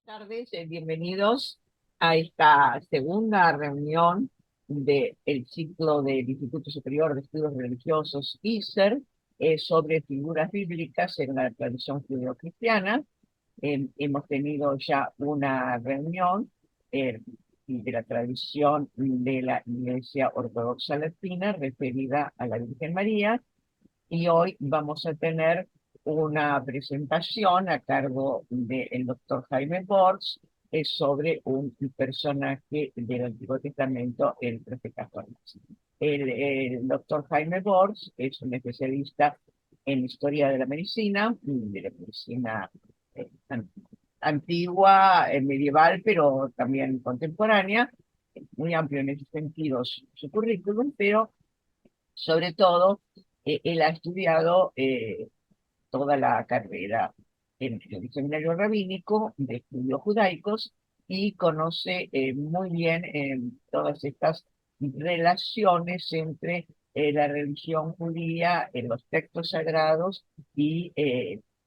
Tardes, bienvenidos a esta segunda reunión del ciclo del Instituto Superior de Estudios Religiosos, ISER, sobre figuras bíblicas en la tradición judeocristiana. Hemos tenido ya una reunión eh, de la tradición de la Iglesia Ortodoxa Latina referida a la Virgen María, y hoy vamos a tener una presentación a cargo del doctor Jaime Borges sobre un personaje del Antiguo Testamento, el profeta Jonás. El doctor Jaime Borges es un especialista en historia de la medicina eh, an- antigua, medieval, pero también contemporánea, muy amplio en ese sentido su currículum, pero sobre todo él ha estudiado toda la carrera en el seminario rabínico de estudios judaicos y conoce muy bien todas estas relaciones entre la religión judía, los textos sagrados y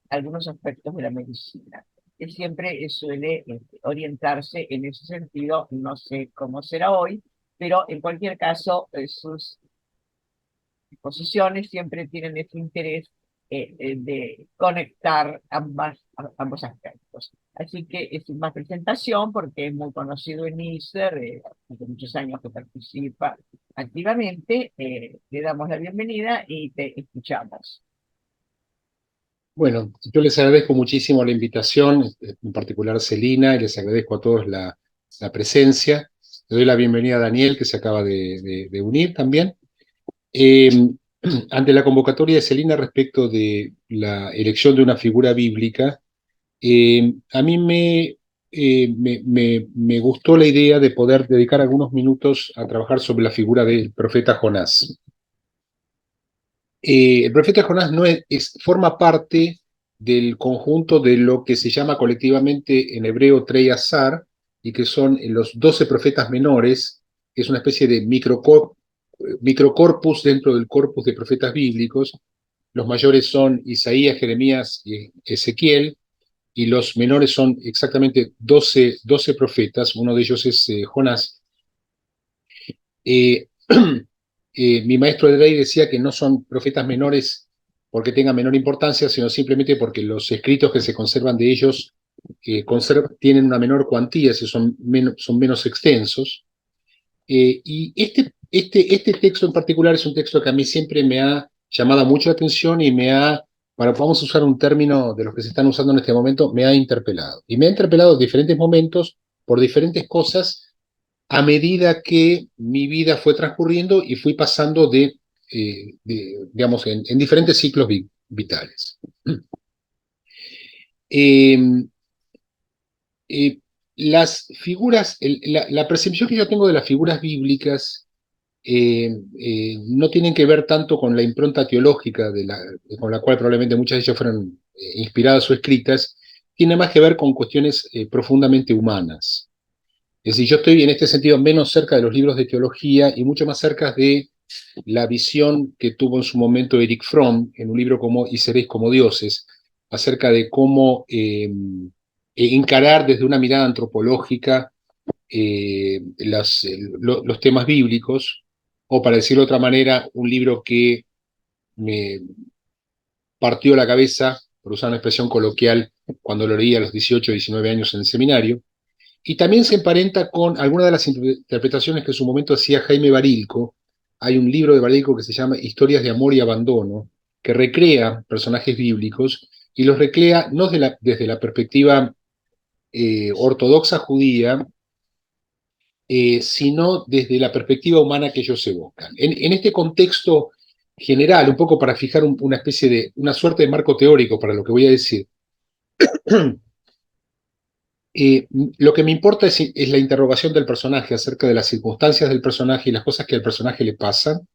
algunos aspectos de la medicina. Él siempre suele orientarse en ese sentido, no sé cómo será hoy, pero en cualquier caso sus posiciones siempre tienen ese interés de conectar ambos aspectos. Así que es una presentación porque es muy conocido en ISER, hace muchos años que participa activamente. Le damos la bienvenida y te escuchamos. Bueno, yo les agradezco muchísimo la invitación, en particular Celina, y les agradezco a todos la presencia. Le doy la bienvenida a Daniel, que se acaba de unir también. Eh, Ante la convocatoria de Celina respecto de la elección de una figura bíblica, a mí me gustó la idea de poder dedicar algunos minutos a trabajar sobre la figura del profeta Jonás. El profeta Jonás no forma parte del conjunto de lo que se llama colectivamente en hebreo Trei Azar, y que son los 12 profetas menores, que es una especie de microcorpus dentro del corpus de profetas bíblicos. Los mayores son Isaías, Jeremías y Ezequiel, y los menores son exactamente 12 profetas. Uno de ellos es Jonás. Eh, Mi maestro de ley decía que no son profetas menores porque tengan menor importancia, sino simplemente porque los escritos que se conservan de ellos tienen una menor cuantía, son menos extensos. Y este texto en particular es un texto que a mí siempre me ha llamado mucho la atención y vamos a usar un término de los que se están usando en este momento, me ha interpelado. Y me ha interpelado en diferentes momentos por diferentes cosas a medida que mi vida fue transcurriendo y fui pasando digamos, en diferentes ciclos vitales. Eh, eh, las figuras, la percepción que yo tengo de las figuras bíblicas no tienen que ver tanto con la impronta teológica con la cual probablemente muchas de ellas fueron inspiradas o escritas, tiene más que ver con cuestiones profundamente humanas. Es decir, yo estoy en este sentido menos cerca de los libros de teología y mucho más cerca de la visión que tuvo en su momento Eric Fromm en un libro como Y seréis como dioses, acerca de cómo encarar desde una mirada antropológica los temas bíblicos, o para decirlo de otra manera, un libro que me partió la cabeza, por usar una expresión coloquial, cuando lo leí a los 18 o 19 años en el seminario. Y también se emparenta con algunas de las interpretaciones que en su momento hacía Jaime Barilco. Hay un libro de Barilco que se llama Historias de Amor y Abandono, que recrea personajes bíblicos y los recrea no desde la perspectiva ortodoxa judía, sino desde la perspectiva humana que ellos evocan. En este contexto general, un poco para fijar una especie una suerte de marco teórico para lo que voy a decir, lo que me importa es la interrogación del personaje acerca de las circunstancias del personaje y las cosas que al personaje le pasan.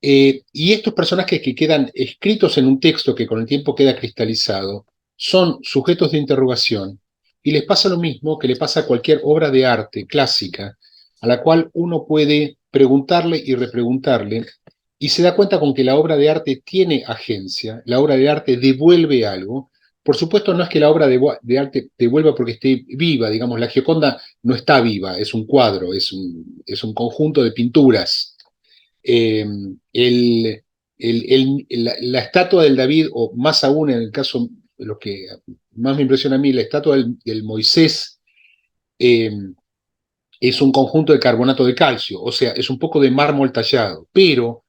Y estos personajes que quedan escritos en un texto que con el tiempo queda cristalizado son sujetos de interrogación, y les pasa lo mismo que le pasa a cualquier obra de arte clásica, a la cual uno puede preguntarle y repreguntarle, y se da cuenta con que la obra de arte tiene agencia, la obra de arte devuelve algo, Por supuesto, no es que la obra de arte devuelva porque esté viva, digamos, la Gioconda no está viva, es un cuadro, es un conjunto de pinturas. Eh, la estatua del David, o más aún en el caso, lo que más me impresiona a mí, la estatua del Moisés, eh, es un conjunto de carbonato de calcio, o sea, es un poco de mármol tallado, pero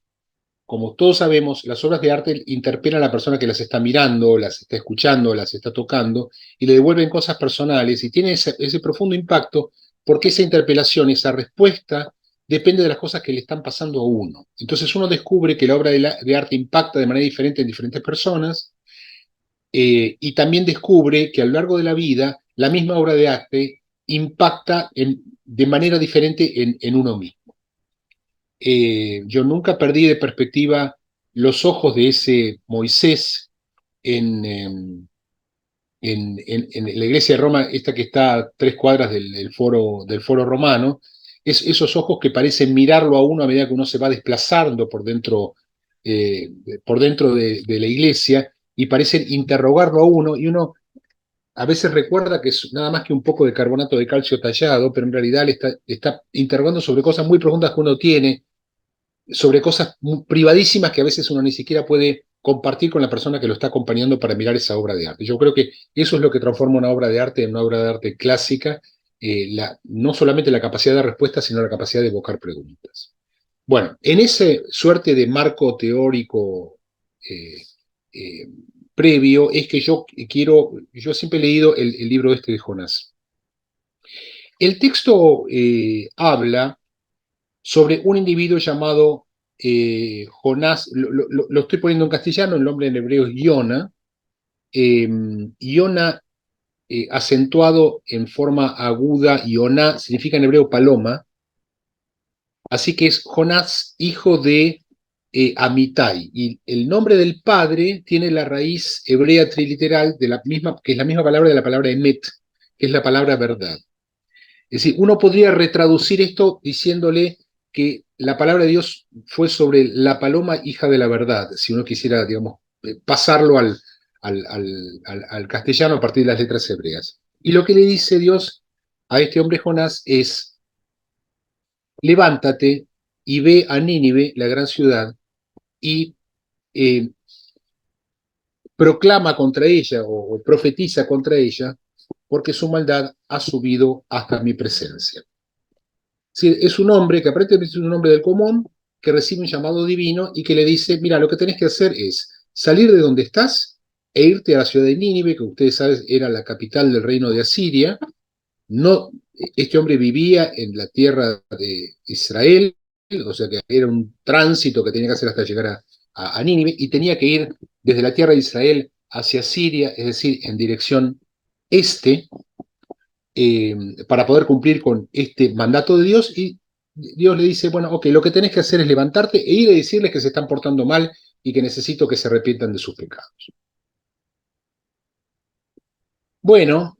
como todos sabemos, las obras de arte interpelan a la persona que las está mirando, las está escuchando, las está tocando, y le devuelven cosas personales, y tiene ese profundo impacto porque esa interpelación, esa respuesta, depende de las cosas que le están pasando a uno. Entonces uno descubre que la obra de arte impacta de manera diferente en diferentes personas, y también descubre que a lo largo de la vida, la misma obra de arte impacta de manera diferente en uno mismo. Yo nunca perdí de perspectiva los ojos de ese Moisés en, en la iglesia de Roma, esta que está a 3 cuadras del foro romano, esos ojos que parecen mirarlo a uno a medida que uno se va desplazando eh, por dentro de la iglesia, y parecen interrogarlo a uno, y uno a veces recuerda que es nada más que un poco de carbonato de calcio tallado, pero en realidad le está interrogando sobre cosas muy profundas que uno tiene, sobre cosas privadísimas que a veces uno ni siquiera puede compartir con la persona que lo está acompañando para mirar esa obra de arte. Yo creo que eso es lo que transforma una obra de arte en una obra de arte clásica, no solamente la capacidad de respuesta, sino la capacidad de evocar preguntas. Bueno, en ese suerte de marco teórico eh, eh, previo es que yo siempre he leído el libro este de Jonás. El texto habla sobre un individuo llamado Jonás, lo estoy poniendo en castellano, el nombre en hebreo es Iona, Iona acentuado en forma aguda, Iona significa en hebreo paloma, así que es Jonás, hijo de Amitai, y el nombre del padre tiene la raíz hebrea triliteral de la misma, que es la misma palabra de la palabra emet, que es la palabra verdad. Es decir, uno podría retraducir esto diciéndole que la palabra de Dios fue sobre la paloma hija de la verdad, si uno quisiera, digamos, pasarlo al castellano a partir de las letras hebreas. Y lo que le dice Dios a este hombre Jonás es: levántate y ve a Nínive, la gran ciudad, y eh, proclama contra ella o profetiza contra ella, porque su maldad ha subido hasta mi presencia. Sí, es un hombre que aparentemente es un hombre del común, que recibe un llamado divino y que le dice: mira, lo que tenés que hacer es salir de donde estás e irte a la ciudad de Nínive, que ustedes saben era la capital del reino de Asiria. No, este hombre vivía en la tierra de Israel, o sea que era un tránsito que tenía que hacer hasta llegar a Nínive, y tenía que ir desde la tierra de Israel hacia Siria, es decir, en dirección este, eh, para poder cumplir con este mandato de Dios. Y Dios le dice: bueno, ok, lo que tenés que hacer es levantarte e ir a decirles que se están portando mal y que necesito que se arrepientan de sus pecados. Bueno,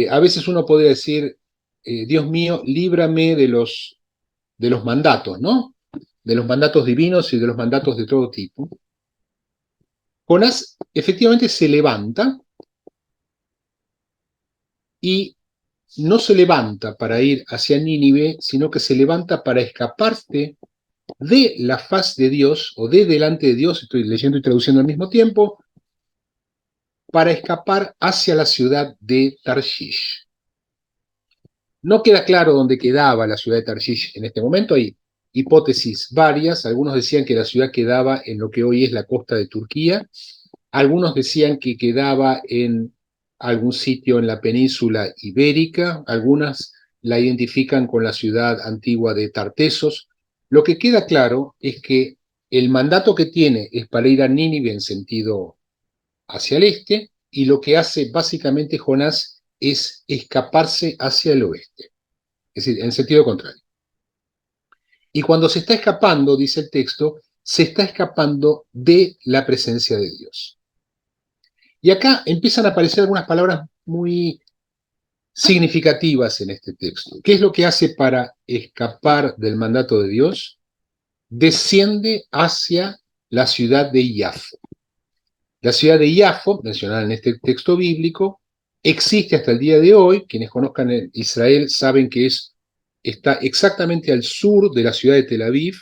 a veces uno podría decir: Dios mío, líbrame de los mandatos, ¿no? De los mandatos divinos y de los mandatos de todo tipo. Jonás efectivamente se levanta, y no se levanta para ir hacia Nínive, sino que se levanta para escaparse de la faz de Dios, o de delante de Dios, estoy leyendo y traduciendo al mismo tiempo, para escapar hacia la ciudad de Tarshish. No queda claro dónde quedaba la ciudad de Tarshish en este momento, hay hipótesis varias. Algunos decían que la ciudad quedaba en lo que hoy es la costa de Turquía, algunos decían que quedaba en algún sitio en la península ibérica, algunas la identifican con la ciudad antigua de Tartesos. Lo que queda claro es que el mandato que tiene es para ir a Nínive en sentido hacia el este, y lo que hace básicamente Jonás es escaparse hacia el oeste, es decir, en sentido contrario. Y cuando se está escapando, dice el texto, se está escapando de la presencia de Dios. Y acá empiezan a aparecer algunas palabras muy significativas en este texto. ¿Qué es lo que hace para escapar del mandato de Dios? Desciende hacia la ciudad de Yafo. La ciudad de Yafo, mencionada en este texto bíblico, existe hasta el día de hoy. Quienes conozcan Israel saben que está exactamente al sur de la ciudad de Tel Aviv.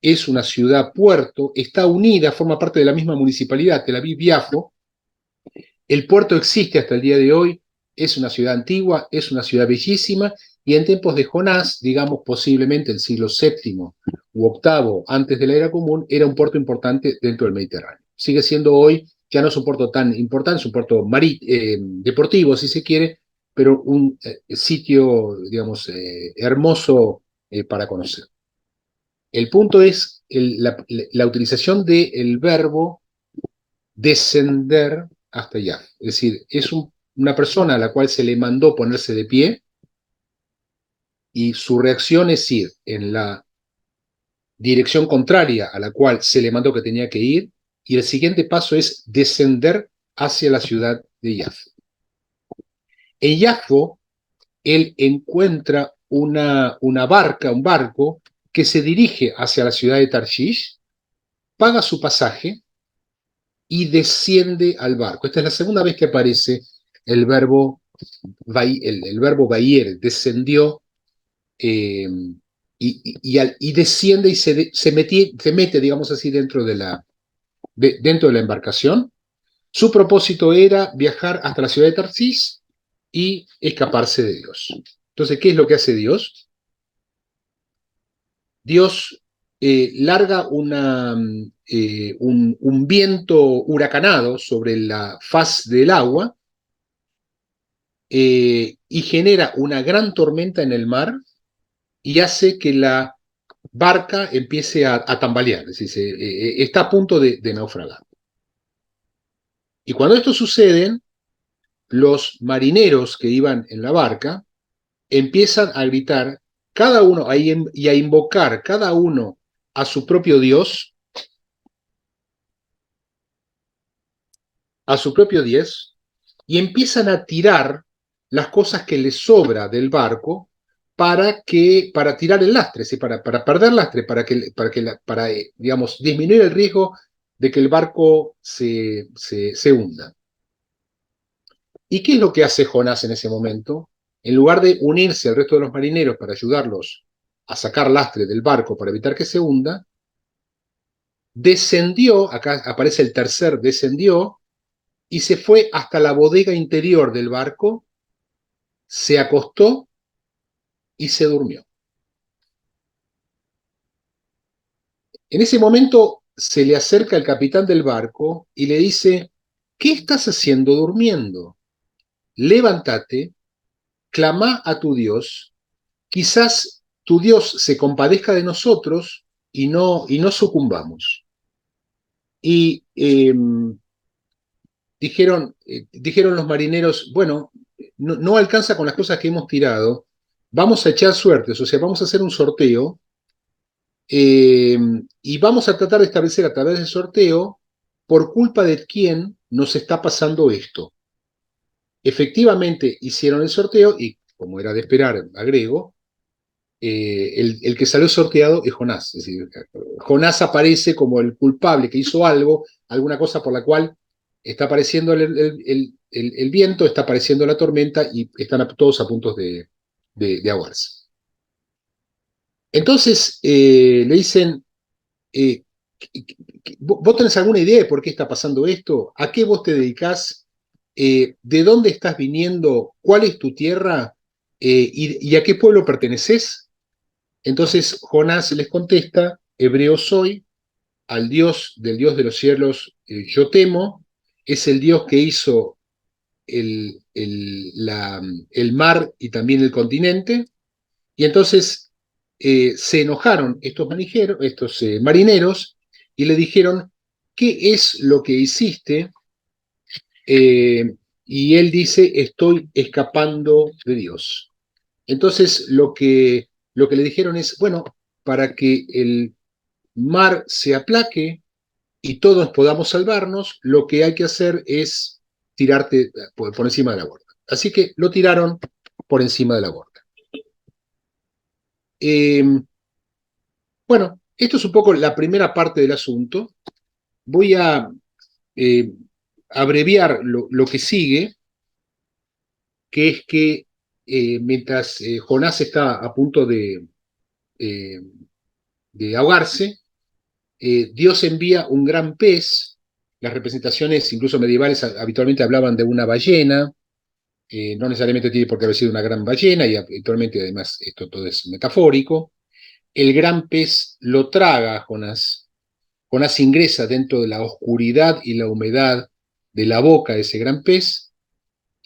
Es una ciudad puerto, está unida, forma parte de la misma municipalidad, Tel Aviv-Yafo. El puerto existe hasta el día de hoy, es una ciudad antigua, es una ciudad bellísima, y en tiempos de Jonás, digamos posiblemente el siglo VII u VIII antes de la era común, era un puerto importante dentro del Mediterráneo. Sigue siendo hoy, ya no es un puerto tan importante, es un puerto deportivo, si se quiere, pero un sitio, digamos, hermoso para conocer. El punto es la utilización del verbo descender hasta allá. Es decir, es una persona a la cual se le mandó ponerse de pie y su reacción es ir en la dirección contraria a la cual se le mandó que tenía que ir, y el siguiente paso es descender hacia la ciudad de Yafo. En Yafo, él encuentra una barca, un barco, que se dirige hacia la ciudad de Tarshish, paga su pasaje y desciende al barco. Esta es la segunda vez que aparece el verbo, el verbo Bayer, descendió, y desciende y se mete, digamos así, dentro de la embarcación. Su propósito era viajar hasta la ciudad de Tarsis y escaparse de Dios. Entonces, ¿qué es lo que hace Dios? Dios larga un viento huracanado sobre la faz del agua, y genera una gran tormenta en el mar y hace que la barca empiece a tambalear, es decir, está a punto de naufragar. Y cuando esto sucede, los marineros que iban en la barca empiezan a gritar cada uno y a invocar cada uno a su propio Dios, a su propio Dios, y empiezan a tirar las cosas que les sobra del barco para tirar el lastre, ¿sí? Para perder lastre, para digamos, disminuir el riesgo de que el barco se hunda. ¿Y qué es lo que hace Jonás en ese momento? En lugar de unirse al resto de los marineros para ayudarlos a sacar lastre del barco para evitar que se hunda, descendió, acá aparece el tercer, descendió, y se fue hasta la bodega interior del barco, se acostó y se durmió. En ese momento se le acerca el capitán del barco y le dice: ¿qué estás haciendo durmiendo? Levántate, clama a tu Dios, quizás tu Dios se compadezca de nosotros y no sucumbamos. Y dijeron los marineros: bueno, no alcanza con las cosas que hemos tirado, vamos a echar suertes, o sea, vamos a hacer un sorteo, y vamos a tratar de establecer a través del sorteo por culpa de quién nos está pasando esto. Efectivamente hicieron el sorteo y, como era de esperar, agrego, el que salió sorteado es Jonás. Es decir, Jonás aparece como el culpable que hizo algo, alguna cosa por la cual está apareciendo el viento, está apareciendo la tormenta y están todos a punto de ahogarse. Entonces le dicen: eh, ¿vos tenés alguna idea de por qué está pasando esto? ¿A qué vos te dedicás? ¿De dónde estás viniendo? ¿Cuál es tu tierra? ¿Y a qué pueblo perteneces? Entonces Jonás les contesta: hebreo soy, al Dios de los cielos yo temo, es el Dios que hizo el mar y también el continente. Y entonces se enojaron estos marineros y le dijeron: ¿qué es lo que hiciste? Y él dice: estoy escapando de Dios. Entonces lo que le dijeron es: bueno, para que el mar se aplaque y todos podamos salvarnos, lo que hay que hacer es tirarte por encima de la borda. Así que lo tiraron por encima de la borda. Eh, bueno, esto es un poco la primera parte del asunto. Voy a abreviar lo que sigue, que es que mientras Jonás está a punto eh, de ahogarse, Dios envía un gran pez. Las representaciones, incluso medievales, habitualmente hablaban de una ballena. No necesariamente tiene por qué haber sido una gran ballena, y habitualmente además esto todo es metafórico. El gran pez lo traga a Jonás. Jonás ingresa dentro de la oscuridad y la humedad de la boca de ese gran pez,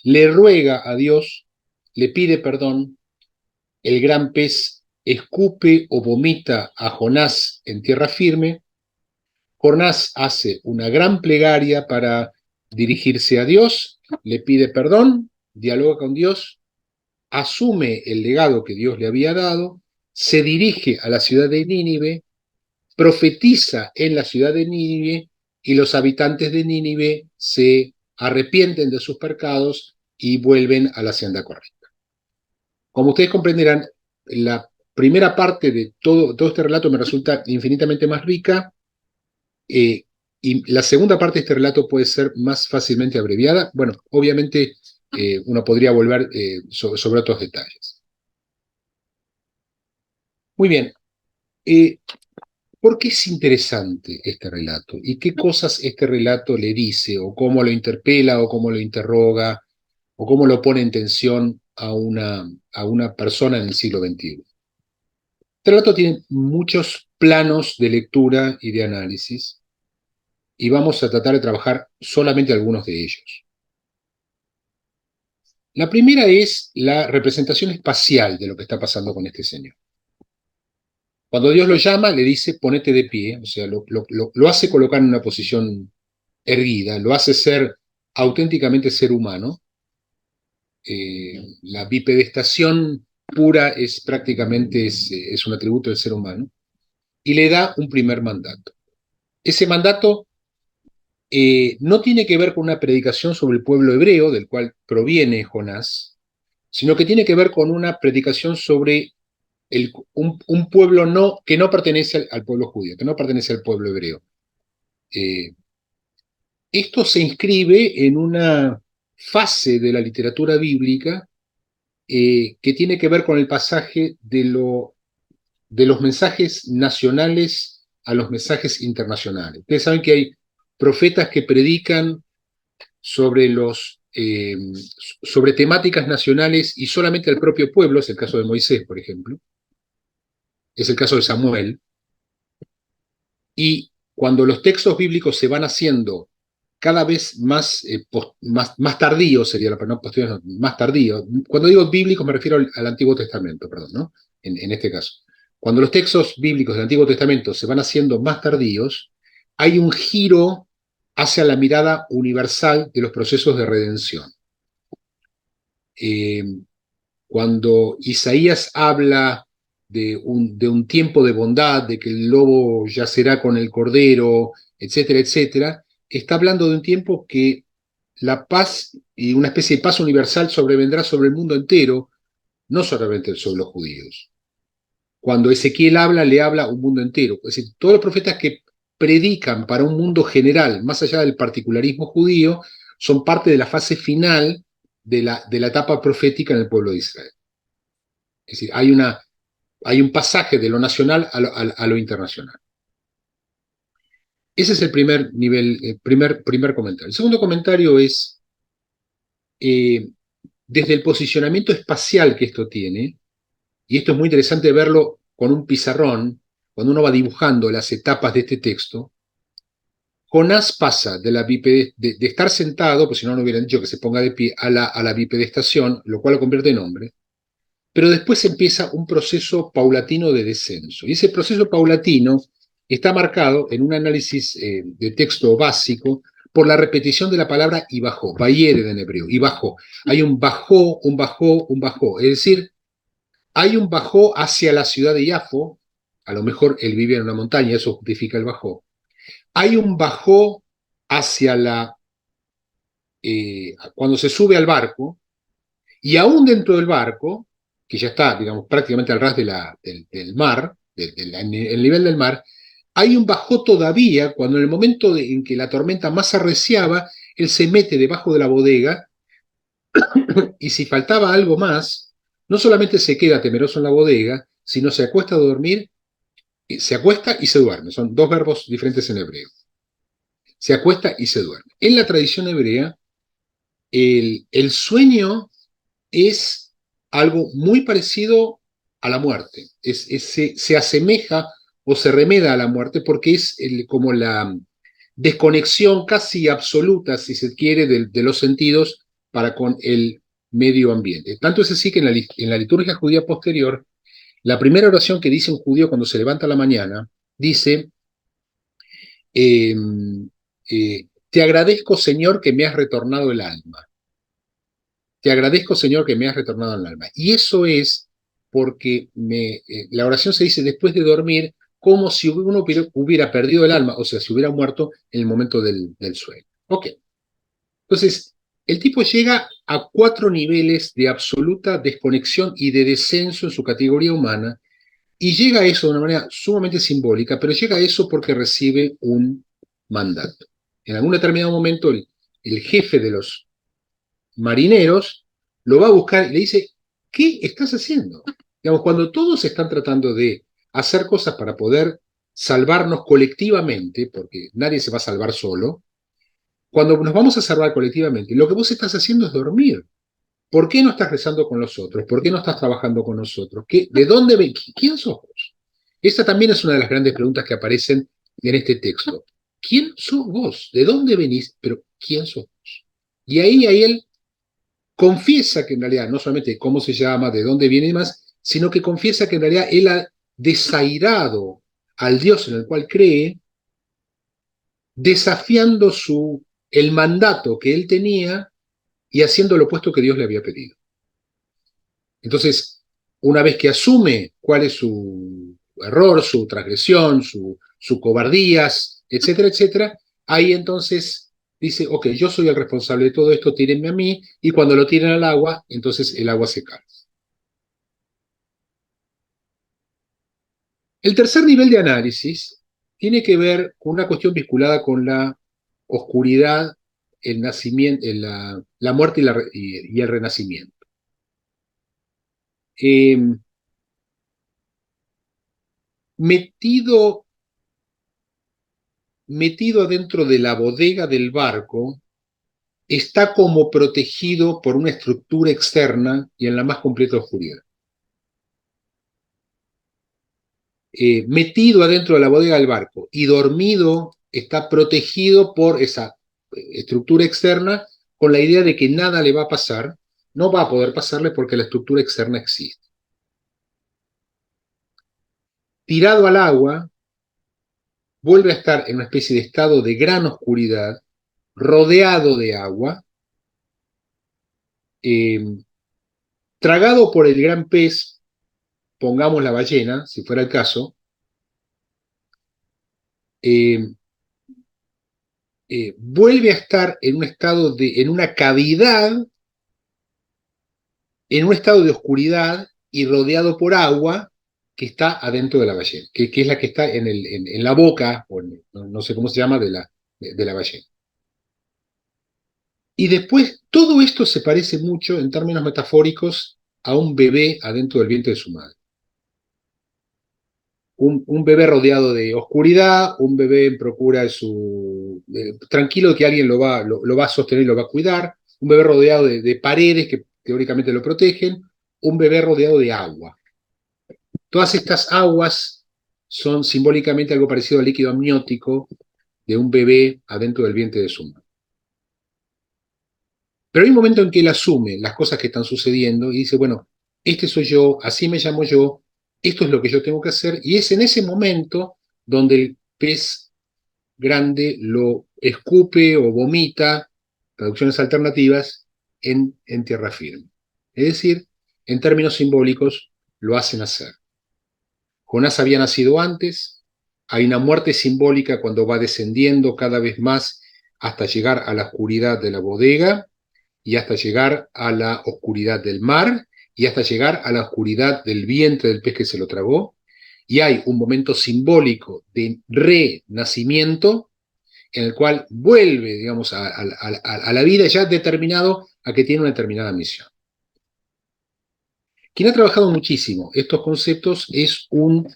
le ruega a Dios, le pide perdón. El gran pez escupe o vomita a Jonás en tierra firme. Jonás hace una gran plegaria para dirigirse a Dios, le pide perdón, dialoga con Dios, asume el legado que Dios le había dado, se dirige a la ciudad de Nínive, profetiza en la ciudad de Nínive, y los habitantes de Nínive se arrepienten de sus pecados y vuelven a la senda correcta. Como ustedes comprenderán, la primera parte de todo este relato me resulta infinitamente más rica, y la segunda parte de este relato puede ser más fácilmente abreviada. Bueno, obviamente uno podría volver sobre otros detalles. Muy bien. ¿Por qué es interesante este relato? ¿Y qué cosas este relato le dice, o cómo lo interpela, o cómo lo interroga, o cómo lo pone en tensión a una persona en el siglo XXI? Este relato tiene muchos planos de lectura y de análisis, y vamos a tratar de trabajar solamente algunos de ellos. La primera es la representación espacial de lo que está pasando con este señor. Cuando Dios lo llama, le dice, ponete de pie, o sea, lo hace colocar en una posición erguida, lo hace ser auténticamente ser humano. La bipedestación pura es prácticamente es un atributo del ser humano, y le da un primer mandato. Ese mandato no tiene que ver con una predicación sobre el pueblo hebreo, del cual proviene Jonás, sino que tiene que ver con una predicación sobre un pueblo que no pertenece al pueblo judío, que no pertenece al pueblo hebreo. Esto se inscribe en una fase de la literatura bíblica que tiene que ver con el pasaje de los mensajes nacionales a los mensajes internacionales. Ustedes saben que hay profetas que predican sobre sobre temáticas nacionales y solamente al propio pueblo. Es el caso de Moisés, por ejemplo. Es el caso de Samuel. Y cuando los textos bíblicos se van haciendo cada vez más tardíos, sería la palabra, no, más tardíos. Cuando digo bíblicos me refiero al Antiguo Testamento, perdón, ¿no? En este caso. Cuando los textos bíblicos del Antiguo Testamento se van haciendo más tardíos, hay un giro hacia la mirada universal de los procesos de redención. Cuando Isaías habla de un tiempo de bondad, de que el lobo yacerá con el cordero, etcétera, etcétera, está hablando de un tiempo que la paz y una especie de paz universal sobrevendrá sobre el mundo entero, no solamente sobre los judíos. Cuando Ezequiel habla, le habla a un mundo entero. Es decir, todos los profetas que predican para un mundo general, más allá del particularismo judío, son parte de la fase final de la etapa profética en el pueblo de Israel. Es decir, hay un pasaje de lo nacional a lo internacional. Ese es el primer nivel, primer comentario. El segundo comentario es, desde el posicionamiento espacial que esto tiene, y esto es muy interesante verlo con un pizarrón, cuando uno va dibujando las etapas de este texto. Jonás pasa de estar sentado, pues si no, no hubieran dicho que se ponga de pie, a la bipedestación, lo cual lo convierte en hombre. Pero después empieza un proceso paulatino de descenso. Y ese proceso paulatino está marcado en un análisis de texto básico por la repetición de la palabra y bajó, vayere en hebreo, y bajó. Hay un bajó, un bajó, un bajó. Es decir, hay un bajó hacia la ciudad de Yafo, a lo mejor él vive en una montaña, eso justifica el bajó. Hay un bajó hacia cuando se sube al barco, y aún dentro del barco, que ya está, digamos, prácticamente al ras del mar, el nivel del mar, hay un bajó todavía cuando en el momento en que la tormenta más arreciaba, él se mete debajo de la bodega y si faltaba algo más, no solamente se queda temeroso en la bodega, sino se acuesta a dormir, se acuesta y se duerme. Son dos verbos diferentes en hebreo. Se acuesta y se duerme. En la tradición hebrea, el sueño es algo muy parecido a la muerte. Se asemeja o se remeda a la muerte porque es como la desconexión casi absoluta, si se quiere, de los sentidos para con el medio ambiente. Tanto es así que en la liturgia judía posterior, la primera oración que dice un judío cuando se levanta a la mañana, dice, eh, te agradezco, Señor, que me has retornado el alma. Te agradezco, Señor, que me has retornado el alma. Y eso es porque la oración se dice después de dormir, como si uno hubiera perdido el alma, o sea, si hubiera muerto en el momento del sueño. Ok. Entonces, el tipo llega a 4 niveles de absoluta desconexión y de descenso en su categoría humana, y llega a eso de una manera sumamente simbólica, pero llega a eso porque recibe un mandato. En algún determinado momento, el jefe de los marineros lo va a buscar y le dice, ¿qué estás haciendo? Digamos, cuando todos están tratando de hacer cosas para poder salvarnos colectivamente, porque nadie se va a salvar solo, cuando nos vamos a salvar colectivamente, lo que vos estás haciendo es dormir. ¿Por qué no estás rezando con los otros? ¿Por qué no estás trabajando con nosotros? ¿De dónde ven? ¿Quién sos vos? Esta también es una de las grandes preguntas que aparecen en este texto. ¿Quién sos vos? ¿De dónde venís? Pero ¿quién sos vos? Y ahí él confiesa que en realidad no solamente cómo se llama, de dónde viene y demás, sino que confiesa que en realidad él ha desairado al Dios en el cual cree, desafiando el mandato que él tenía y haciendo lo opuesto que Dios le había pedido. Entonces, una vez que asume cuál es su error, su transgresión, su cobardías, etcétera, etcétera, ahí entonces dice, ok, yo soy el responsable de todo esto, tírenme a mí, y cuando lo tiran al agua, entonces el agua se calma. El tercer nivel de análisis tiene que ver con una cuestión vinculada con la oscuridad, el nacimiento, la muerte y el renacimiento. Eh, metido, metido adentro de la bodega del barco, está como protegido por una estructura externa y en la más completa oscuridad. Metido adentro de la bodega del barco y dormido, está protegido por esa estructura externa con la idea de que nada le va a pasar, no va a poder pasarle porque la estructura externa existe. Tirado al agua, vuelve a estar en una especie de estado de gran oscuridad, rodeado de agua, eh, tragado por el gran pez, pongamos la ballena, si fuera el caso, eh, vuelve a estar en un estado en una cavidad, en un estado de oscuridad y rodeado por agua que está adentro de la ballena, que es la que está en la boca, o no sé cómo se llama, de la ballena. Y después, todo esto se parece mucho, en términos metafóricos, a un bebé adentro del vientre de su madre. Un bebé rodeado de oscuridad, un bebé en procura de tranquilo de que alguien lo va a sostener y lo va a cuidar, un bebé rodeado de paredes que teóricamente lo protegen, un bebé rodeado de agua. Todas estas aguas son simbólicamente algo parecido al líquido amniótico de un bebé adentro del vientre de su madre. Pero hay un momento en que él asume las cosas que están sucediendo y dice, bueno, este soy yo, así me llamo yo, esto es lo que yo tengo que hacer, y es en ese momento donde el pez grande lo escupe o vomita, traducciones alternativas, en tierra firme. Es decir, en términos simbólicos, lo hacen hacer. Jonás había nacido antes, hay una muerte simbólica cuando va descendiendo cada vez más hasta llegar a la oscuridad de la bodega, y hasta llegar a la oscuridad del mar, y hasta llegar a la oscuridad del vientre del pez que se lo tragó, y hay un momento simbólico de renacimiento en el cual vuelve, digamos, a la vida ya determinado a que tiene una determinada misión. Quien ha trabajado muchísimo estos conceptos es un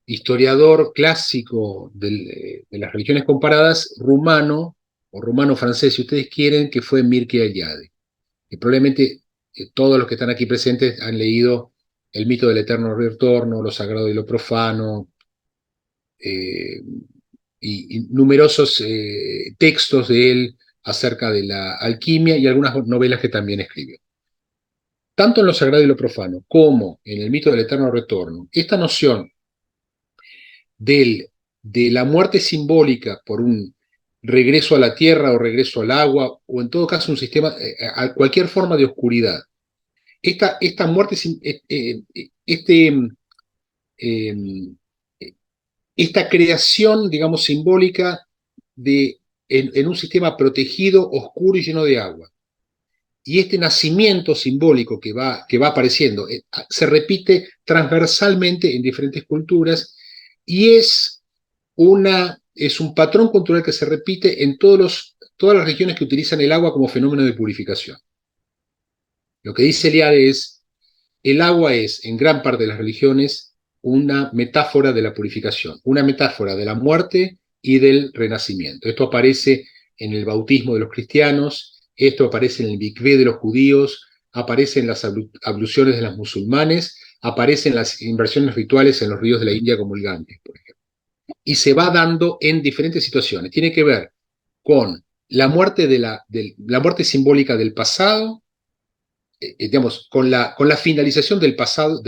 historiador clásico de las religiones comparadas, rumano, o rumano-francés, si ustedes quieren, que fue Mircea Eliade. Y probablemente todos los que están aquí presentes han leído El mito del eterno retorno, Lo sagrado y lo profano, eh, y numerosos textos de él acerca de la alquimia y algunas novelas que también escribió. Tanto en Lo sagrado y lo profano como en El mito del eterno retorno, esta noción de la muerte simbólica por un regreso a la tierra o regreso al agua, o en todo caso un sistema, a cualquier forma de oscuridad. Esta muerte, eh, esta creación, digamos, simbólica en un sistema protegido, oscuro y lleno de agua. Y este nacimiento simbólico que va apareciendo se repite transversalmente en diferentes culturas y es un patrón cultural que se repite en todas las regiones que utilizan el agua como fenómeno de purificación. Lo que dice Eliade es, el agua es, en gran parte de las religiones, una metáfora de la purificación, una metáfora de la muerte y del renacimiento. Esto aparece en el bautismo de los cristianos, esto aparece en el mikvé de los judíos, aparece en las abluciones de los musulmanes, aparece en las inversiones rituales en los ríos de la India como el Ganges, por ejemplo. Y se va dando en diferentes situaciones. Tiene que ver con la muerte, la muerte simbólica del pasado, digamos, con la finalización del pasado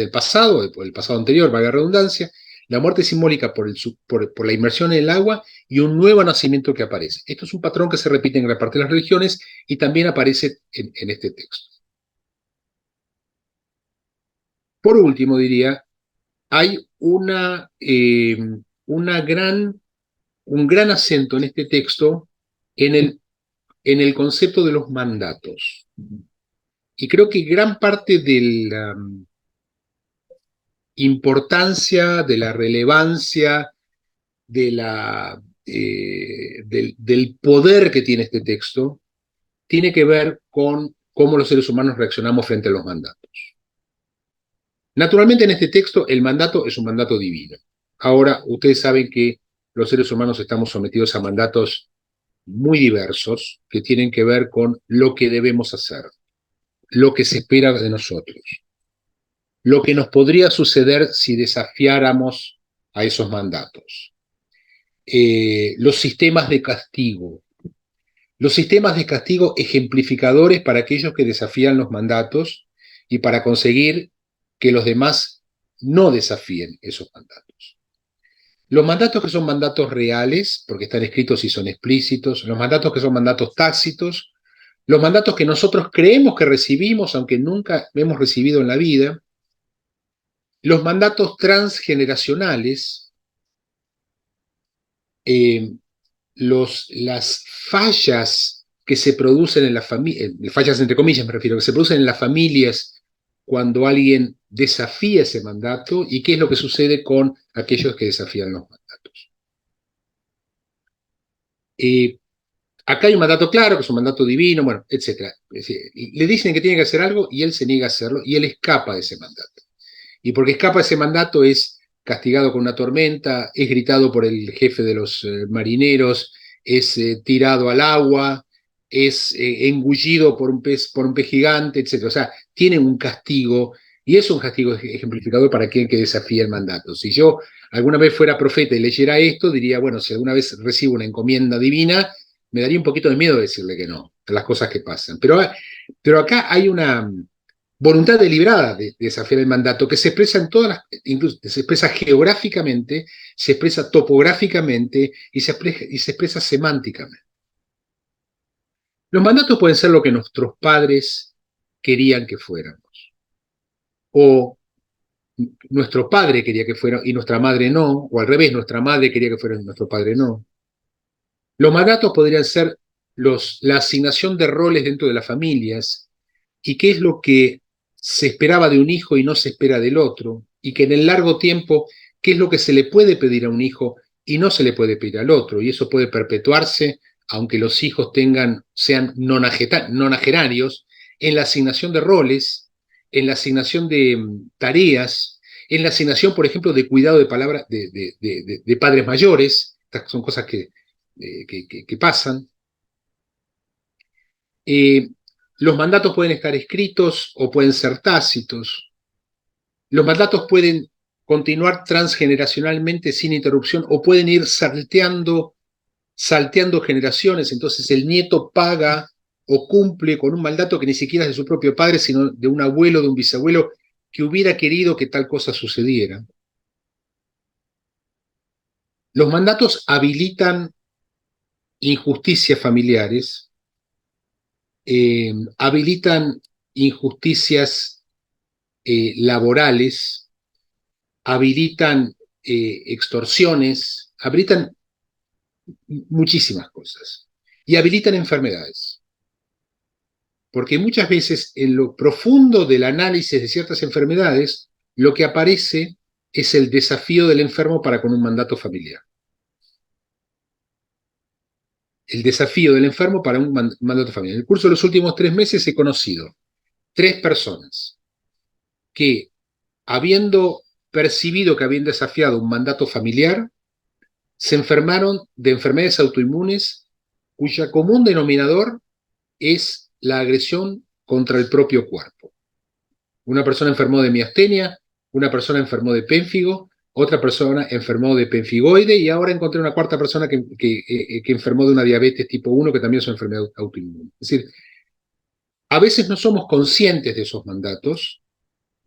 anterior, valga la redundancia, la muerte simbólica por la inmersión en el agua y un nuevo nacimiento que aparece. Esto es un patrón que se repite en gran parte de las religiones y también aparece en este texto. Por último, diría, hay un gran acento en este texto en el concepto de los mandatos. Y creo que gran parte de la importancia, de la relevancia, del poder que tiene este texto, tiene que ver con cómo los seres humanos reaccionamos frente a los mandatos. Naturalmente en este texto el mandato es un mandato divino. Ahora, ustedes saben que los seres humanos estamos sometidos a mandatos muy diversos que tienen que ver con lo que debemos hacer, lo que se espera de nosotros, lo que nos podría suceder si desafiáramos a esos mandatos, los sistemas de castigo ejemplificadores para aquellos que desafían los mandatos y para conseguir que los demás no desafíen esos mandatos. Los mandatos que son mandatos reales, porque están escritos y son explícitos, los mandatos que son mandatos tácitos, los mandatos que nosotros creemos que recibimos, aunque nunca hemos recibido en la vida, los mandatos transgeneracionales, las fallas que se producen en la familia, fallas entre comillas me refiero, que se producen en las familias cuando alguien desafía ese mandato y qué es lo que sucede con aquellos que desafían los mandatos. Acá hay un mandato claro, que es un mandato divino, bueno, etc. Le dicen que tiene que hacer algo y él se niega a hacerlo y él escapa de ese mandato. Y porque escapa de ese mandato es castigado con una tormenta, es gritado por el jefe de los marineros, es tirado al agua, es engullido por un pez gigante, etc. O sea, tiene un castigo, y es un castigo ejemplificador para aquel que desafía el mandato. Si yo alguna vez fuera profeta y leyera esto, diría, bueno, si alguna vez recibo una encomienda divina, me daría un poquito de miedo decirle que no, a las cosas que pasan. Pero acá hay una voluntad deliberada de desafiar el mandato que se expresa en todas las, incluso se expresa geográficamente, se expresa topográficamente y se expresa semánticamente. Los mandatos pueden ser lo que nuestros padres querían que fuéramos, o nuestro padre quería que fuera y nuestra madre no, o al revés, nuestra madre quería que fuera y nuestro padre no. Los mandatos podrían ser la asignación de roles dentro de las familias y qué es lo que se esperaba de un hijo y no se espera del otro, y que en el largo tiempo, qué es lo que se le puede pedir a un hijo y no se le puede pedir al otro, y eso puede perpetuarse aunque los hijos sean nonagenarios, en la asignación de roles, en la asignación de tareas, en la asignación, por ejemplo, de cuidado de palabras de padres mayores. Estas son cosas que pasan. Los mandatos pueden estar escritos o pueden ser tácitos. Los mandatos pueden continuar transgeneracionalmente sin interrupción o pueden ir salteando generaciones. Entonces el nieto paga o cumple con un mandato que ni siquiera es de su propio padre, sino de un abuelo, de un bisabuelo, que hubiera querido que tal cosa sucediera. Los mandatos habilitan injusticias familiares, habilitan injusticias laborales, habilitan extorsiones, habilitan muchísimas cosas y habilitan enfermedades. Porque muchas veces en lo profundo del análisis de ciertas enfermedades, lo que aparece es el desafío del enfermo para con un mandato familiar. El desafío del enfermo para un mandato familiar. En el curso de los últimos 3 meses he conocido 3 personas que, habiendo percibido que habían desafiado un mandato familiar, se enfermaron de enfermedades autoinmunes cuya común denominador es la agresión contra el propio cuerpo. Una persona enfermó de miastenia, una persona enfermó de pénfigo, otra persona enfermó de penfigoide y ahora encontré una cuarta persona que enfermó de una diabetes tipo 1, que también es una enfermedad autoinmune. Es decir, a veces no somos conscientes de esos mandatos,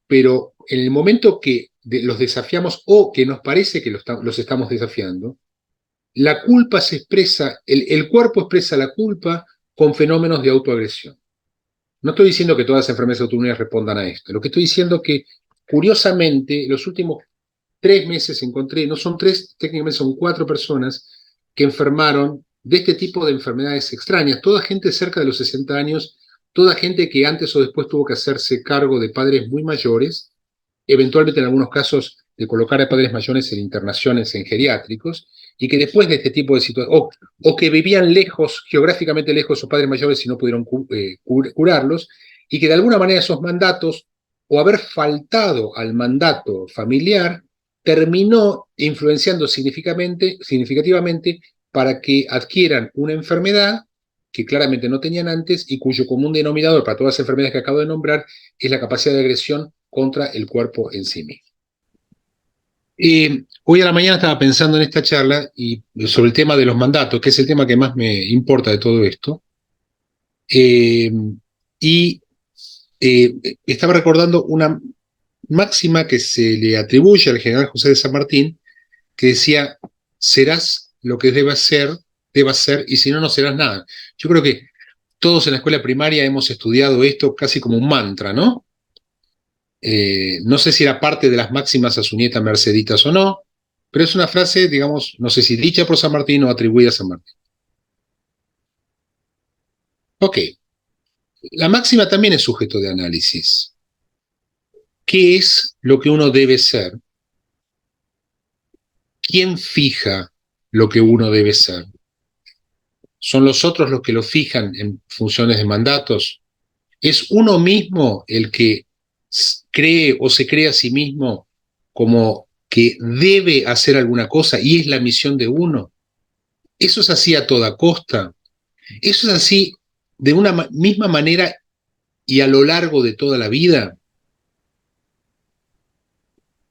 pero en el momento que los desafiamos o que nos parece que los estamos desafiando, la culpa se expresa, el cuerpo expresa la culpa con fenómenos de autoagresión. No estoy diciendo que todas las enfermedades autoinmunes respondan a esto. Lo que estoy diciendo es que, curiosamente, los últimos 3 meses encontré, no son 3, técnicamente son 4 personas que enfermaron de este tipo de enfermedades extrañas. Toda gente cerca de los 60 años, toda gente que antes o después tuvo que hacerse cargo de padres muy mayores, eventualmente en algunos casos de colocar a padres mayores en internaciones en geriátricos, y que después de este tipo de situaciones, o que vivían lejos, geográficamente lejos de sus padres mayores y no pudieron curarlos, y que de alguna manera esos mandatos, o haber faltado al mandato familiar, terminó influenciando significativamente para que adquieran una enfermedad que claramente no tenían antes y cuyo común denominador para todas las enfermedades que acabo de nombrar es la capacidad de agresión contra el cuerpo en sí mismo. Hoy a la mañana estaba pensando en esta charla y sobre el tema de los mandatos, que es el tema que más me importa de todo esto, y estaba recordando una máxima que se le atribuye al general José de San Martín, que decía: serás lo que debas ser, y si no, no serás nada. Yo creo que todos en la escuela primaria hemos estudiado esto casi como un mantra, ¿no? No sé si era parte de las máximas a su nieta Merceditas o no, pero es una frase, digamos, no sé si dicha por San Martín o atribuida a San Martín. Ok, la máxima también es sujeto de análisis. ¿Qué es lo que uno debe ser? ¿Quién fija lo que uno debe ser? ¿Son los otros los que lo fijan en funciones de mandatos? ¿Es uno mismo el que cree o se cree a sí mismo como que debe hacer alguna cosa y es la misión de uno? ¿Eso es así a toda costa? ¿Eso es así de una misma manera y a lo largo de toda la vida?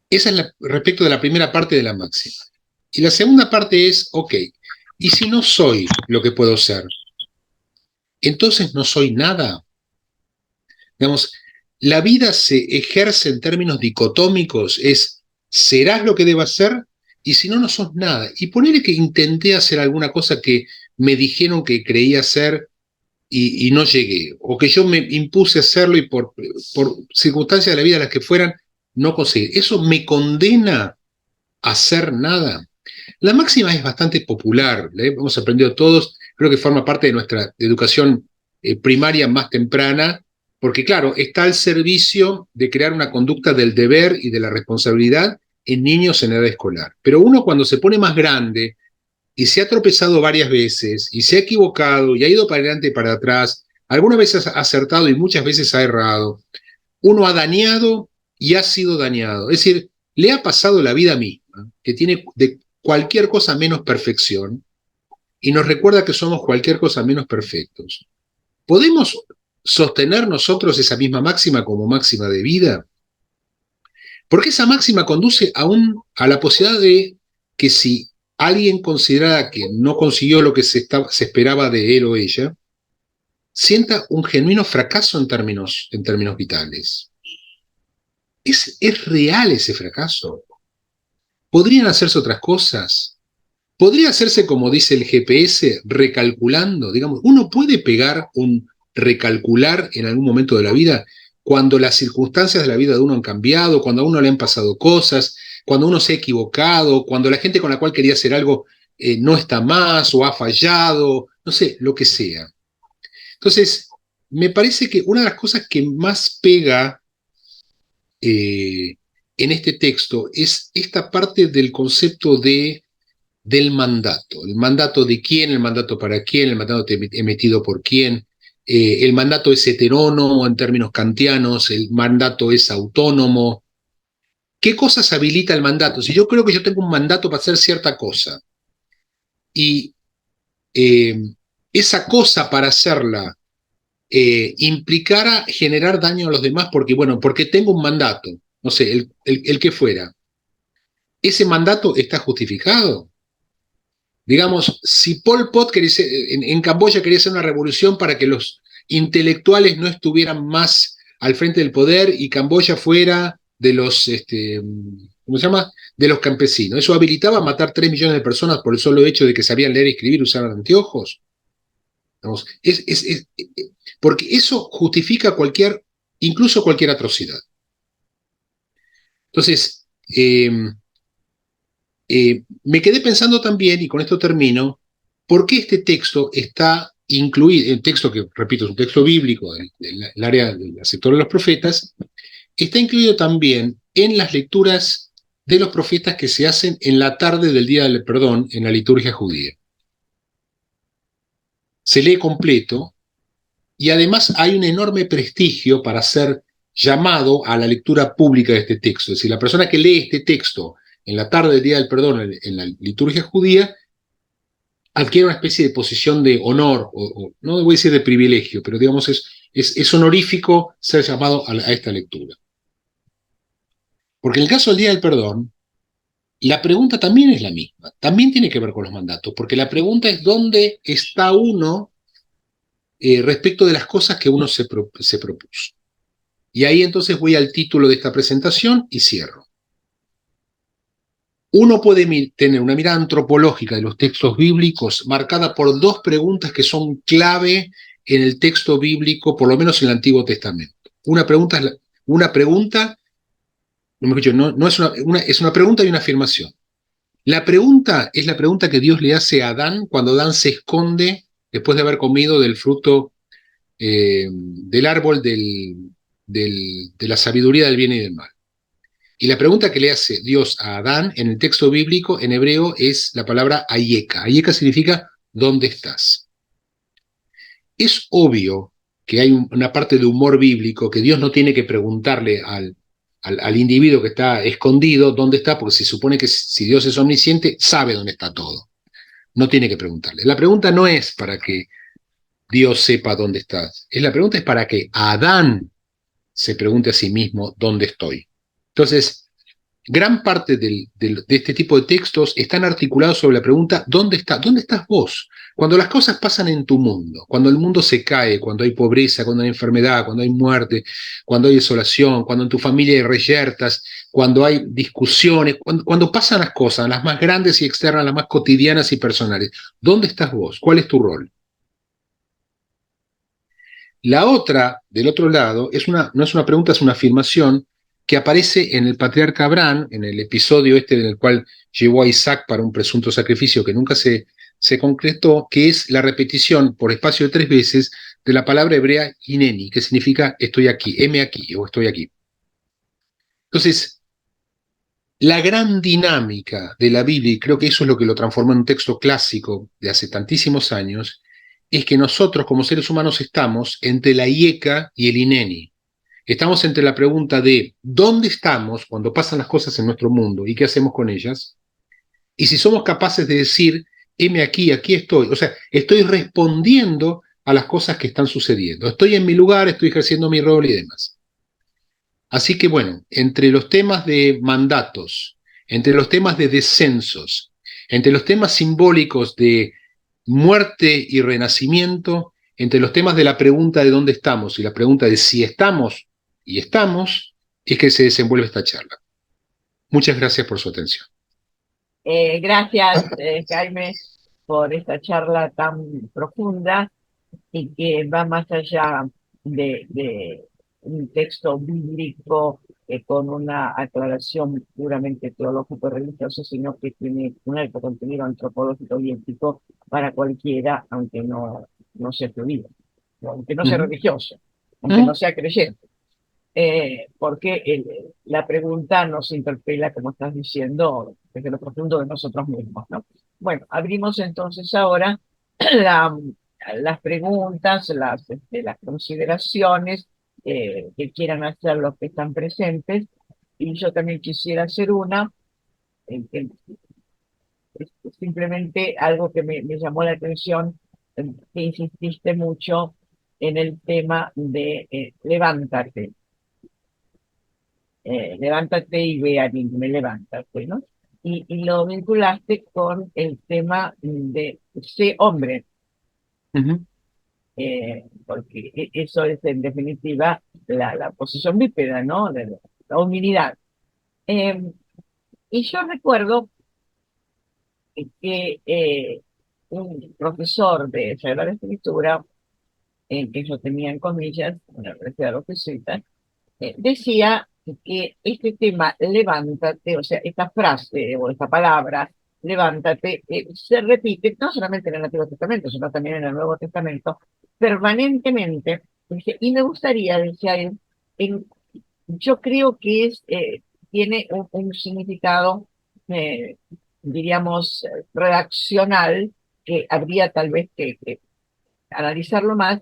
Esa es respecto de la primera parte de la máxima. Y la segunda parte es, ok, ¿y si no soy lo que puedo ser? Entonces no soy nada. Digamos, la vida se ejerce en términos dicotómicos, es serás lo que debas ser y si no, no sos nada. Y ponerle que intenté hacer alguna cosa que me dijeron que creía hacer y no llegué, o que yo me impuse a hacerlo y por circunstancias de la vida las que fueran, no conseguí. Eso me condena a hacer nada. La máxima es bastante popular, la hemos aprendido todos, creo que forma parte de nuestra educación primaria más temprana, porque claro, está al servicio de crear una conducta del deber y de la responsabilidad en niños en edad escolar. Pero uno cuando se pone más grande y se ha tropezado varias veces y se ha equivocado y ha ido para adelante y para atrás, algunas veces ha acertado y muchas veces ha errado, uno ha dañado y ha sido dañado. Es decir, le ha pasado la vida misma, que tiene de cualquier cosa menos perfección, y nos recuerda que somos cualquier cosa menos perfectos. ¿Podemos sostener nosotros esa misma máxima como máxima de vida? Porque esa máxima conduce a la posibilidad de que si alguien considerara que no consiguió lo que se esperaba de él o ella, sienta un genuino fracaso en términos vitales. ¿Es real ese fracaso? ¿Podrían hacerse otras cosas? ¿Podría hacerse, como dice el GPS, recalculando? Digamos, uno puede pegar un recalcular en algún momento de la vida cuando las circunstancias de la vida de uno han cambiado, cuando a uno le han pasado cosas, cuando uno se ha equivocado, cuando la gente con la cual quería hacer algo no está más o ha fallado, no sé, lo que sea. Entonces, me parece que una de las cosas que más pega en este texto es esta parte del concepto del mandato. El mandato de quién, el mandato para quién, el mandato emitido por quién. El mandato es heterónomo en términos kantianos, el mandato es autónomo. ¿Qué cosas habilita el mandato? Si yo creo que yo tengo un mandato para hacer cierta cosa y eh, esa cosa para hacerla implicara generar daño a los demás porque, bueno, porque tengo un mandato, no sé, el que fuera, ¿ese mandato está justificado? Digamos, si Pol Pot en Camboya quería hacer una revolución para que los intelectuales no estuvieran más al frente del poder y Camboya fuera de los, ¿cómo se llama? De los campesinos. ¿Eso habilitaba a matar 3 millones de personas por el solo hecho de que sabían leer y escribir y usaban anteojos? Digamos, porque eso justifica incluso cualquier atrocidad. Entonces, me quedé pensando también, y con esto termino, por qué este texto está incluido, el texto que, repito, es un texto bíblico del área del sector de los profetas, está incluido también en las lecturas de los profetas que se hacen en la tarde del Día del Perdón en la liturgia judía. Se lee completo y además hay un enorme prestigio para ser llamado a la lectura pública de este texto. Es decir, la persona que lee este texto en la tarde del Día del Perdón en la liturgia judía adquiere una especie de posición de honor, o no voy a decir de privilegio, pero digamos es honorífico ser llamado a esta lectura. Porque en el caso del Día del Perdón, la pregunta también es la misma, también tiene que ver con los mandatos, porque la pregunta es dónde está uno respecto de las cosas que uno se propuso. Y ahí entonces voy al título de esta presentación y cierro. Uno puede tener una mirada antropológica de los textos bíblicos marcada por dos preguntas que son clave en el texto bíblico, por lo menos en el Antiguo Testamento. Una pregunta es es una pregunta y una afirmación. La pregunta es la pregunta que Dios le hace a Adán cuando Adán se esconde después de haber comido del fruto del árbol de la sabiduría del bien y del mal. Y la pregunta que le hace Dios a Adán en el texto bíblico en hebreo es la palabra ayeka. Ayeka significa ¿dónde estás? Es obvio que hay una parte de humor bíblico que Dios no tiene que preguntarle al individuo que está escondido dónde está, porque se supone que si Dios es omnisciente, sabe dónde está todo. No tiene que preguntarle. La pregunta no es para que Dios sepa dónde estás. La pregunta es para que Adán se pregunte a sí mismo dónde estoy. Entonces, gran parte de este tipo de textos están articulados sobre la pregunta ¿dónde estás vos? Cuando las cosas pasan en tu mundo, cuando el mundo se cae, cuando hay pobreza, cuando hay enfermedad, cuando hay muerte, cuando hay desolación, cuando en tu familia hay reyertas, cuando hay discusiones, cuando pasan las cosas, las más grandes y externas, las más cotidianas y personales, ¿dónde estás vos? ¿Cuál es tu rol? La otra, del otro lado, no es una pregunta, es una afirmación que aparece en el patriarca Abraham, en el episodio en el cual llevó a Isaac para un presunto sacrificio que nunca se concretó, que es la repetición por espacio de 3 veces de la palabra hebrea hineni, que significa estoy aquí, heme aquí o estoy aquí. Entonces, La gran dinámica de la Biblia, y creo que eso es lo que lo transformó en un texto clásico de hace tantísimos años, es que nosotros como seres humanos estamos entre la IECA y el INENI. Estamos entre la pregunta de ¿dónde estamos cuando pasan las cosas en nuestro mundo y qué hacemos con ellas? Y si somos capaces de decir, heme aquí, aquí estoy. O sea, estoy respondiendo a las cosas que están sucediendo. Estoy en mi lugar, estoy ejerciendo mi rol y demás. Así que bueno, entre los temas de mandatos, entre los temas de descensos, entre los temas simbólicos de muerte y renacimiento, entre los temas de la pregunta de dónde estamos y la pregunta de si estamos y estamos, es que se desenvuelve esta charla. Muchas gracias por su atención. Gracias, Jaime, por esta charla tan profunda y que va más allá de un texto bíblico con una aclaración puramente teológico-religiosa, sino que tiene un alto contenido antropológico y ético para cualquiera, aunque no sea judío, aunque no sea religioso, aunque no sea creyente. Porque la pregunta nos interpela, como estás diciendo, desde lo profundo de nosotros mismos, ¿no? Bueno, abrimos entonces ahora la, las preguntas, las consideraciones que quieran hacer los que están presentes. Y yo también quisiera hacer una, que es simplemente algo que me llamó la atención, que insististe mucho en el tema de levántate. Levántate y ve a me levántate, ¿no? Y lo vinculaste con el tema de ser hombre, porque eso es en definitiva la posición bípeda, ¿no? De la hominidad. Eh, y yo recuerdo que un profesor de Sagrada Escritura, que yo tenía en comillas, en la Universidad de los Jesuitas, decía que este tema, levántate, o sea, esta frase o esta palabra, levántate, se repite no solamente en el Antiguo Testamento, sino también en el Nuevo Testamento, permanentemente. Dice, y me gustaría, decía él, yo creo que tiene un significado, eh, diríamos, redaccional, que habría tal vez que analizarlo más,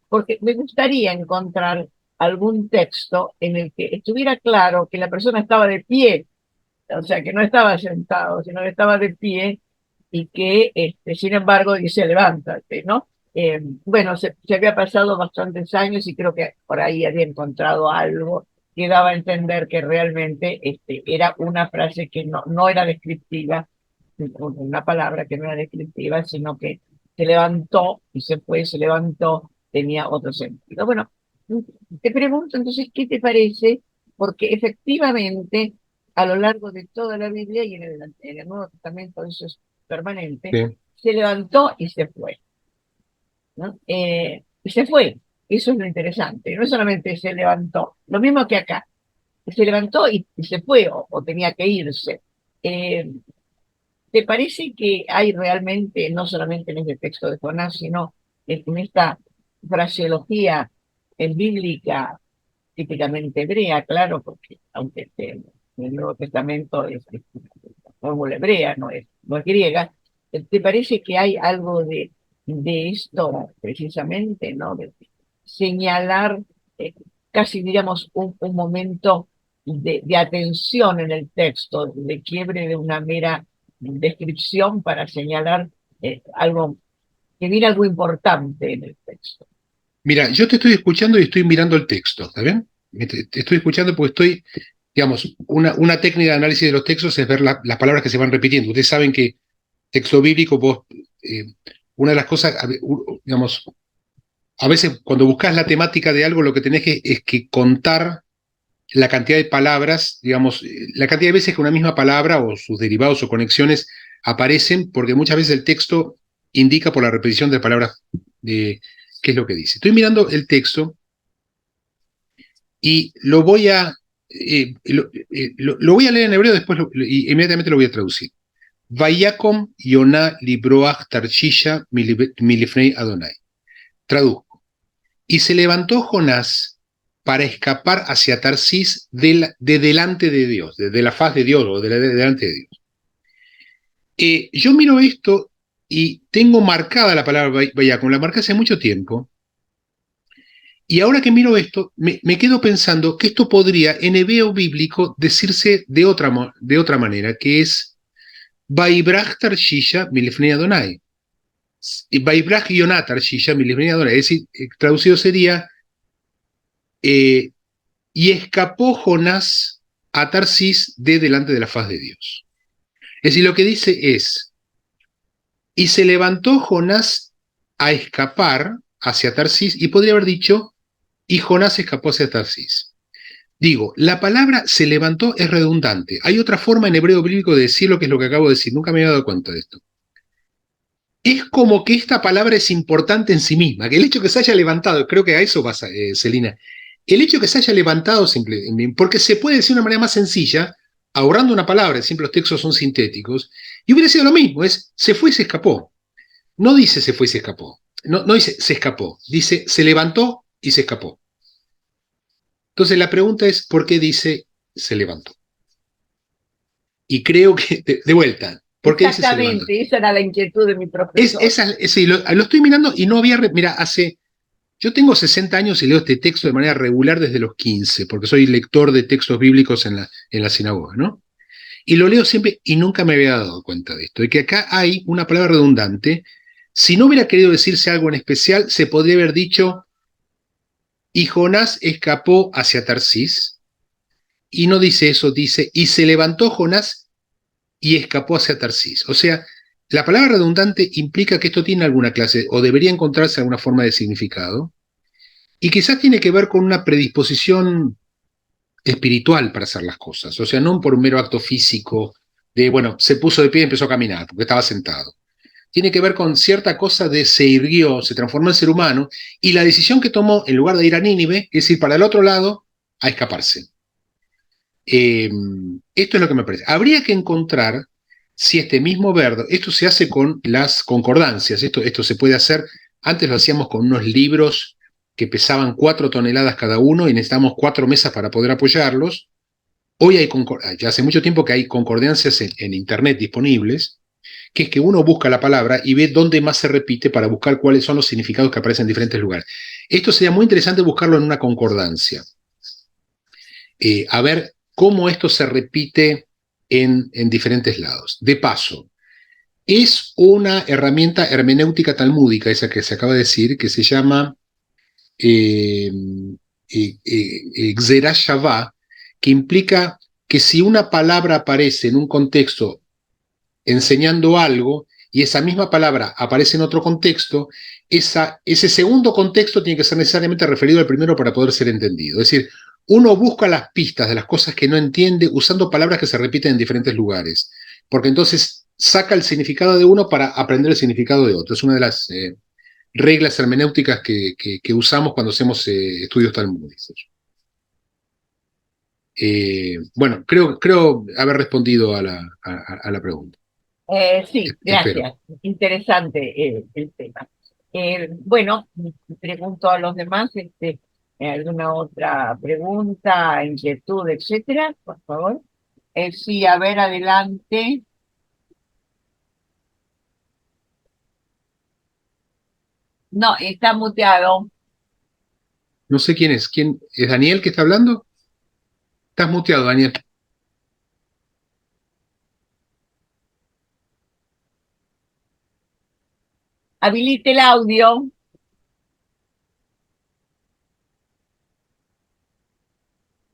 porque me gustaría encontrar algún texto en el que estuviera claro que la persona estaba de pie, o sea, que no estaba sentado, sino que estaba de pie y que, sin embargo, dice levántate, ¿no? Bueno, se había pasado bastantes años y creo que por ahí había encontrado algo que daba a entender que realmente era una frase que no era descriptiva, una palabra que no era descriptiva, sino que se levantó y se fue, se levantó, tenía otro sentido. Bueno, te pregunto entonces, ¿qué te parece? Porque efectivamente, a lo largo de toda la Biblia y en el Nuevo Testamento, eso es permanente, Sí. se levantó y se fue, ¿no? Y se fue, eso es lo interesante, no solamente se levantó, lo mismo que acá, se levantó y se fue o tenía que irse. Eh, ¿Te parece que hay realmente, no solamente en este texto de Jonás, sino en esta fraseología bíblica, típicamente hebrea, claro, porque aunque en el Nuevo Testamento es fórmula hebrea, no es griega, ¿te parece que hay algo de esto precisamente, ¿no? De señalar casi, diríamos, un momento de atención en el texto, de quiebre de una mera descripción para señalar algo, que viene algo importante en el texto? Mira, yo te estoy escuchando y estoy mirando el texto, ¿está bien? Te estoy escuchando porque estoy, digamos, una técnica de análisis de los textos es ver las palabras que se van repitiendo. Ustedes saben que texto bíblico, vos, una de las cosas, digamos, a veces cuando buscas la temática de algo, lo que tenés es que contar la cantidad de palabras, digamos, la cantidad de veces que una misma palabra o sus derivados o conexiones aparecen, porque muchas veces el texto indica por la repetición de palabras de qué es lo que dice. Estoy mirando el texto y lo voy a, lo voy a leer en hebreo, después y inmediatamente lo voy a traducir. Vayakom Yonah libroach tarshisha milifnei Adonai. Traduzco. Y se levantó Jonás para escapar hacia Tarsis de delante de Dios, de la faz de Dios o de delante de Dios. Yo miro esto y tengo marcada la palabra Vayacom, la marqué hace mucho tiempo, y ahora que miro esto, me quedo pensando que esto podría, en hebreo bíblico, decirse de otra manera, que es Vaibrach Tarshisha Milifnei Adonai. Vaibrach Yonah Tarshisha Milifnei Adonai. Es decir, traducido sería, y escapó Jonás a Tarsis de delante de la faz de Dios. Es decir, lo que dice es, y se levantó Jonás a escapar hacia Tarsis, y podría haber dicho, y Jonás escapó hacia Tarsis. Digo, la palabra se levantó es redundante. Hay otra forma en hebreo bíblico de decir lo que es lo que acabo de decir. Nunca me había dado cuenta de esto. Es como que esta palabra es importante en sí misma, que el hecho que se haya levantado, creo que a eso vas, Celina, el hecho que se haya levantado, porque se puede decir de una manera más sencilla, ahorrando una palabra, siempre los textos son sintéticos, y hubiera sido lo mismo, es se fue y se escapó. No dice se fue y se escapó, no dice se escapó, dice se levantó y se escapó. Entonces la pregunta es, ¿por qué dice se levantó? Y creo que, de vuelta, ¿por qué dice se levantó? Exactamente, esa era la inquietud de mi profesor. Sí, lo estoy mirando y no había, mira, yo tengo 60 años y leo este texto de manera regular desde los 15, porque soy lector de textos bíblicos en la sinagoga, ¿no? Y lo leo siempre y nunca me había dado cuenta de esto, de que acá hay una palabra redundante. Si no hubiera querido decirse algo en especial, se podría haber dicho, y Jonás escapó hacia Tarsis, y no dice eso, dice, y se levantó Jonás y escapó hacia Tarsis. O sea, la palabra redundante implica que esto tiene alguna clase, o debería encontrarse alguna forma de significado, y quizás tiene que ver con una predisposición espiritual para hacer las cosas, o sea, no por un mero acto físico de, bueno, se puso de pie y empezó a caminar, porque estaba sentado. Tiene que ver con cierta cosa de se irguió, se transformó en ser humano, y la decisión que tomó, en lugar de ir a Nínive, es ir para el otro lado a escaparse. Esto es lo que me parece. Habría que encontrar si este mismo verbo, esto se hace con las concordancias, esto se puede hacer, antes lo hacíamos con unos libros que pesaban 4 toneladas cada uno y necesitamos 4 mesas para poder apoyarlos. Hoy hay, ya hace mucho tiempo que hay concordancias en internet disponibles, que es que uno busca la palabra y ve dónde más se repite para buscar cuáles son los significados que aparecen en diferentes lugares. Esto sería muy interesante buscarlo en una concordancia. A ver cómo esto se repite en diferentes lados. De paso, es una herramienta hermenéutica talmúdica, esa que se acaba de decir, que se llama Gzerah Shavá, que implica que si una palabra aparece en un contexto enseñando algo y esa misma palabra aparece en otro contexto, ese segundo contexto tiene que ser necesariamente referido al primero para poder ser entendido. Es decir, uno busca las pistas de las cosas que no entiende usando palabras que se repiten en diferentes lugares, porque entonces saca el significado de uno para aprender el significado de otro. Es una de las reglas hermenéuticas que usamos cuando hacemos estudios talmúdicos. Bueno, creo haber respondido a la pregunta. Sí, Espero. gracias. Interesante el tema. Bueno, pregunto a los demás, ¿alguna otra pregunta, inquietud, etcétera? Por favor. Sí, a ver, adelante. No, está muteado. No sé quién es. ¿Quién es Daniel que está hablando? Estás muteado, Daniel. Habilite el audio.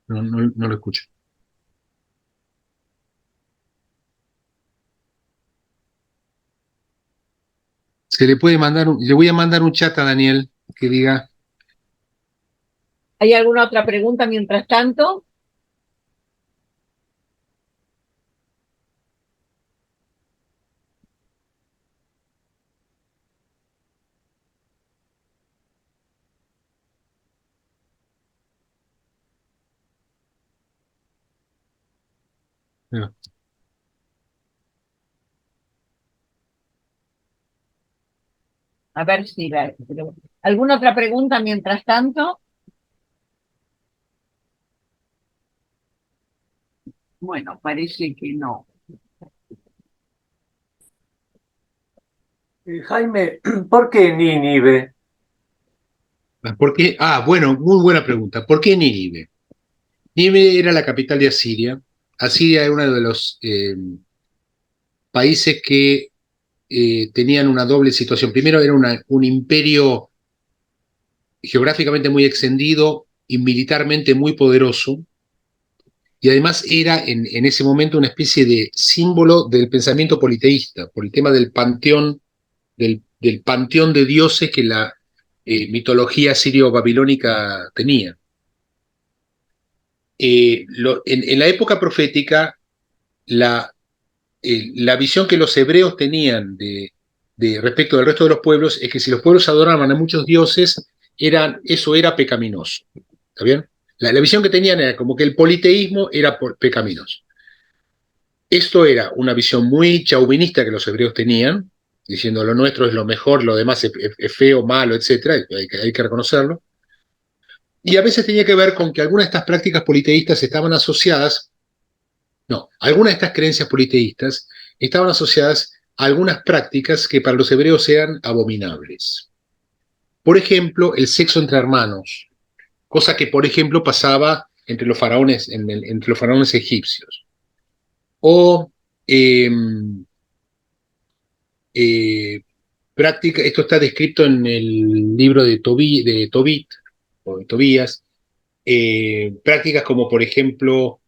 No lo escucho. Le voy a mandar un chat a Daniel que diga. ¿Hay alguna otra pregunta mientras tanto? No. A ver si ¿alguna otra pregunta mientras tanto? Bueno, parece que no. Jaime, ¿por qué Nínive? ¿Por qué? Ah, bueno, muy buena pregunta. ¿Por qué Nínive? Nínive era la capital de Asiria. Asiria era uno de los países que tenían una doble situación. Primero era un imperio geográficamente muy extendido y militarmente muy poderoso, y además era en ese momento una especie de símbolo del pensamiento politeísta, por el tema del panteón, del panteón de dioses que la mitología sirio-babilónica tenía. En la época profética, la, la visión que los hebreos tenían de respecto del resto de los pueblos es que si los pueblos adoraban a muchos dioses, eso era pecaminoso. ¿Está bien? La visión que tenían era como que el politeísmo era pecaminoso. Esto era una visión muy chauvinista que los hebreos tenían, diciendo lo nuestro es lo mejor, lo demás es feo, malo, etcétera, hay que reconocerlo. Y a veces tenía que ver con que algunas de estas prácticas politeístas estaban asociadas, no, algunas de estas creencias politeístas estaban asociadas a algunas prácticas que para los hebreos eran abominables. Por ejemplo, el sexo entre hermanos, cosa que, por ejemplo, pasaba entre los faraones, entre los faraones egipcios. O eh, eh, práctica, esto está descrito en el libro de Tobit, o de Tobías, prácticas como, por ejemplo,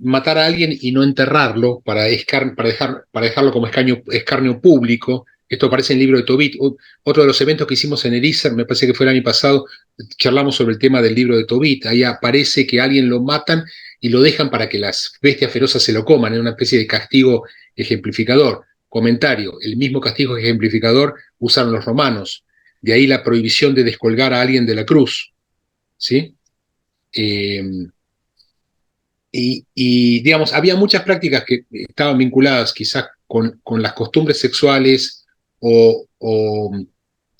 matar a alguien y no enterrarlo para dejarlo como escarnio público. Esto aparece en el libro de Tobit. Otro de los eventos que hicimos en Elisa, me parece que fue el año pasado, charlamos sobre el tema del libro de Tobit. Ahí aparece que a alguien lo matan y lo dejan para que las bestias ferozas se lo coman, en una especie de castigo ejemplificador. Comentario, el mismo castigo ejemplificador usaron los romanos. De ahí la prohibición de descolgar a alguien de la cruz. ¿Sí? Eh, digamos, había muchas prácticas que estaban vinculadas quizás con las costumbres sexuales o,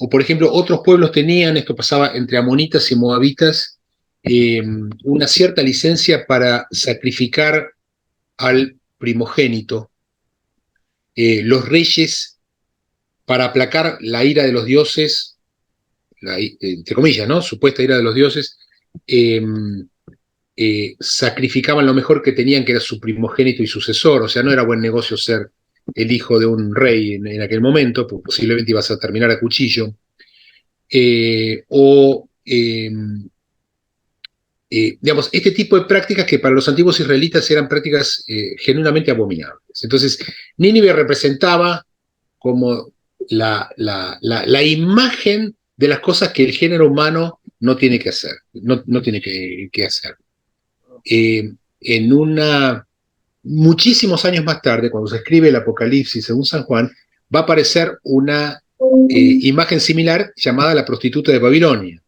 por ejemplo, otros pueblos tenían, esto pasaba entre amonitas y moabitas, una cierta licencia para sacrificar al primogénito. Los reyes, para aplacar la ira de los dioses, entre comillas, ¿no? Supuesta ira de los dioses, eh, sacrificaban lo mejor que tenían, que era su primogénito y sucesor. O sea, no era buen negocio ser el hijo de un rey en aquel momento, pues posiblemente ibas a terminar a cuchillo. Digamos, este tipo de prácticas que para los antiguos israelitas eran prácticas genuinamente abominables. Entonces, Nínive representaba como la imagen de las cosas que el género humano no tiene que hacer, no tiene que hacer. Eh, en una muchísimos años más tarde, cuando se escribe el Apocalipsis según San Juan, va a aparecer una imagen similar llamada la prostituta de Babilonia,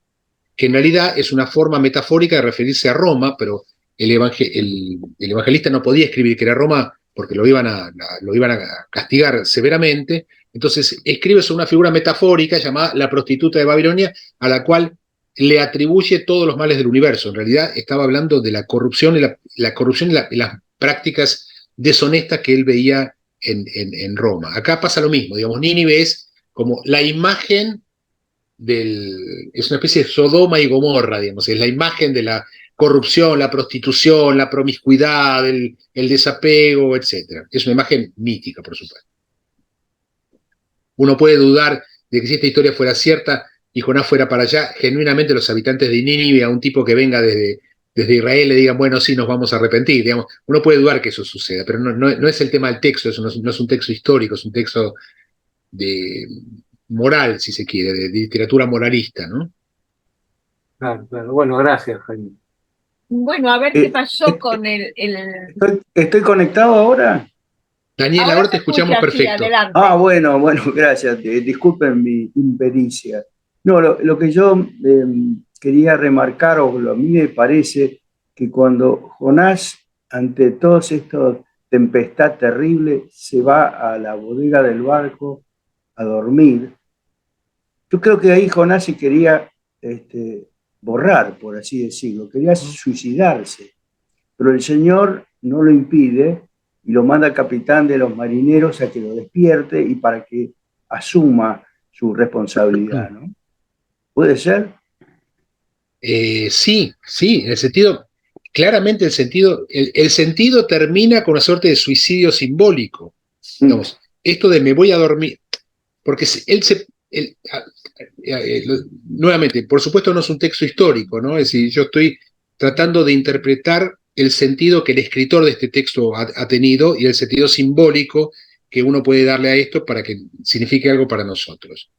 que en realidad es una forma metafórica de referirse a Roma, pero el evangelista no podía escribir que era Roma porque lo iban a castigar severamente. Entonces escribe sobre una figura metafórica llamada la prostituta de Babilonia, a la cual le atribuye todos los males del universo. En realidad estaba hablando de la corrupción la corrupción y las prácticas deshonestas que él veía en Roma. Acá pasa lo mismo, digamos, Nínive es como la imagen es una especie de Sodoma y Gomorra, digamos, es la imagen de la corrupción, la prostitución, la promiscuidad, el desapego, etc. Es una imagen mítica, por supuesto. Uno puede dudar de que si esta historia fuera cierta y Jonás fuera para allá, genuinamente los habitantes de Nínive, a un tipo que venga desde Israel, le digan, bueno, sí, nos vamos a arrepentir. Digamos, uno puede dudar que eso suceda, pero no es el tema del texto, eso no es un texto histórico, es un texto de moral, si se quiere, de literatura moralista, ¿no? Claro, claro. Bueno, gracias, Jaime. Bueno, a ver qué Eh, pasó con ¿Estoy conectado ahora? Daniel, Ahora ahora se te escuchamos escucha, sí, perfecto. Ah, adelante. bueno, bueno, gracias. Disculpen mi impericia. No, lo que yo quería remarcar, a mí me parece que cuando Jonás, ante toda esta tempestad terrible, se va a la bodega del barco a dormir, yo creo que ahí Jonás se quería borrar, por así decirlo, quería suicidarse. Pero el Señor no lo impide y lo manda al capitán de los marineros a que lo despierte y para que asuma su responsabilidad, ¿no? ¿Puede ser? Sí, sí, en el sentido, claramente el sentido termina con una suerte de suicidio simbólico. Digamos, esto de me voy a dormir, porque nuevamente, por supuesto no es un texto histórico, ¿no? Es decir, yo estoy tratando de interpretar el sentido que el escritor de este texto ha tenido y el sentido simbólico que uno puede darle a esto para que signifique algo para nosotros.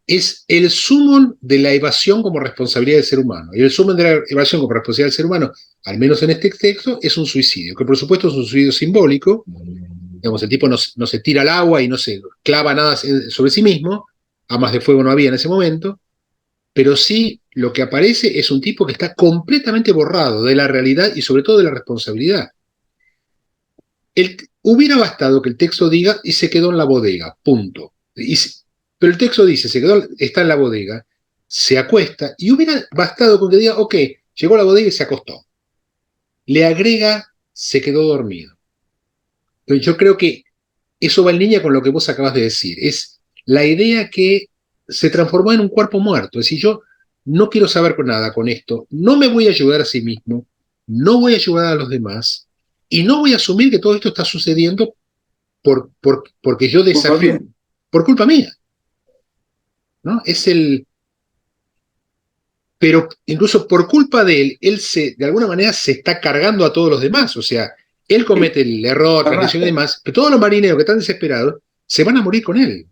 Es el sumum de la evasión como responsabilidad del ser humano. Y el sumum de la evasión como responsabilidad del ser humano, al menos en este texto, es un suicidio, que por supuesto es un suicidio simbólico. Digamos, el tipo no se tira al agua y no se clava nada sobre sí mismo, armas de fuego no había en ese momento, pero sí lo que aparece es un tipo que está completamente borrado de la realidad y sobre todo de la responsabilidad. Hubiera bastado que el texto diga y se quedó en la bodega, punto. Pero el texto dice, está en la bodega, se acuesta, y hubiera bastado con que diga, ok, llegó a la bodega y se acostó. Le agrega, se quedó dormido. Entonces yo creo que eso va en línea con lo que vos acabas de decir. Es la idea que se transformó en un cuerpo muerto. Es decir, yo no quiero saber nada con esto, no me voy a ayudar a sí mismo, no voy a ayudar a los demás, y no voy a asumir que todo esto está sucediendo porque yo desafío, por culpa mía. ¿No? Pero incluso por culpa de él de alguna manera se está cargando a todos los demás. O sea, él comete el error, transgresión y demás, pero todos los marineros que están desesperados se van a morir con él,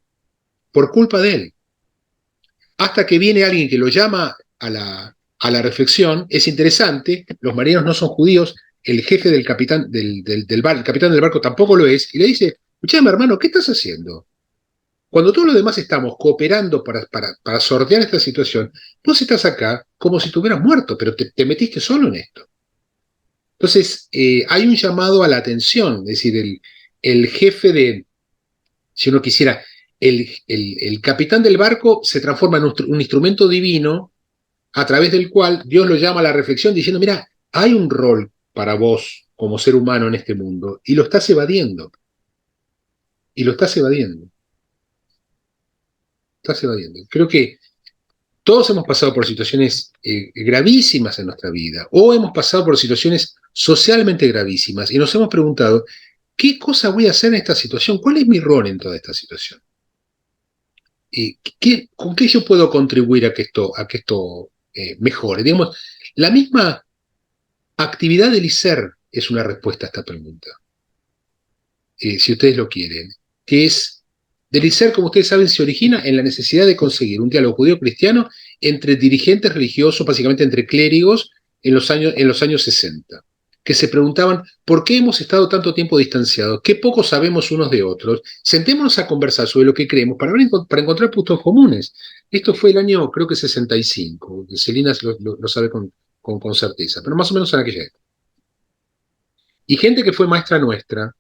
por culpa de él. Hasta que viene alguien que lo llama a la reflexión. Es interesante, los marineros no son judíos, el jefe del capitán el capitán del barco tampoco lo es, y le dice, escuchame hermano, ¿qué estás haciendo? Cuando todos los demás estamos cooperando para sortear esta situación, vos estás acá como si estuvieras muerto, pero te metiste solo en esto. Entonces, hay un llamado a la atención, es decir, el jefe si uno quisiera, el capitán del barco se transforma en un instrumento divino a través del cual Dios lo llama a la reflexión diciendo, mira, hay un rol para vos como ser humano en este mundo y lo estás evadiendo. Y lo estás evadiendo. Creo que todos hemos pasado por situaciones gravísimas en nuestra vida o hemos pasado por situaciones socialmente gravísimas y nos hemos preguntado, ¿qué cosa voy a hacer en esta situación? ¿Cuál es mi rol en toda esta situación? ¿Con qué yo puedo contribuir a que esto mejore? Digamos, la misma actividad del ISER es una respuesta a esta pregunta, si ustedes lo quieren, que es del ISER, como ustedes saben, se origina en la necesidad de conseguir un diálogo judío-cristiano entre dirigentes religiosos, básicamente entre clérigos, en los años 60, que se preguntaban por qué hemos estado tanto tiempo distanciados, qué poco sabemos unos de otros, sentémonos a conversar sobre lo que creemos para encontrar puntos comunes. Esto fue el año, creo que 65, Celina lo sabe con certeza, pero más o menos en aquella época. Y gente que fue maestra nuestra,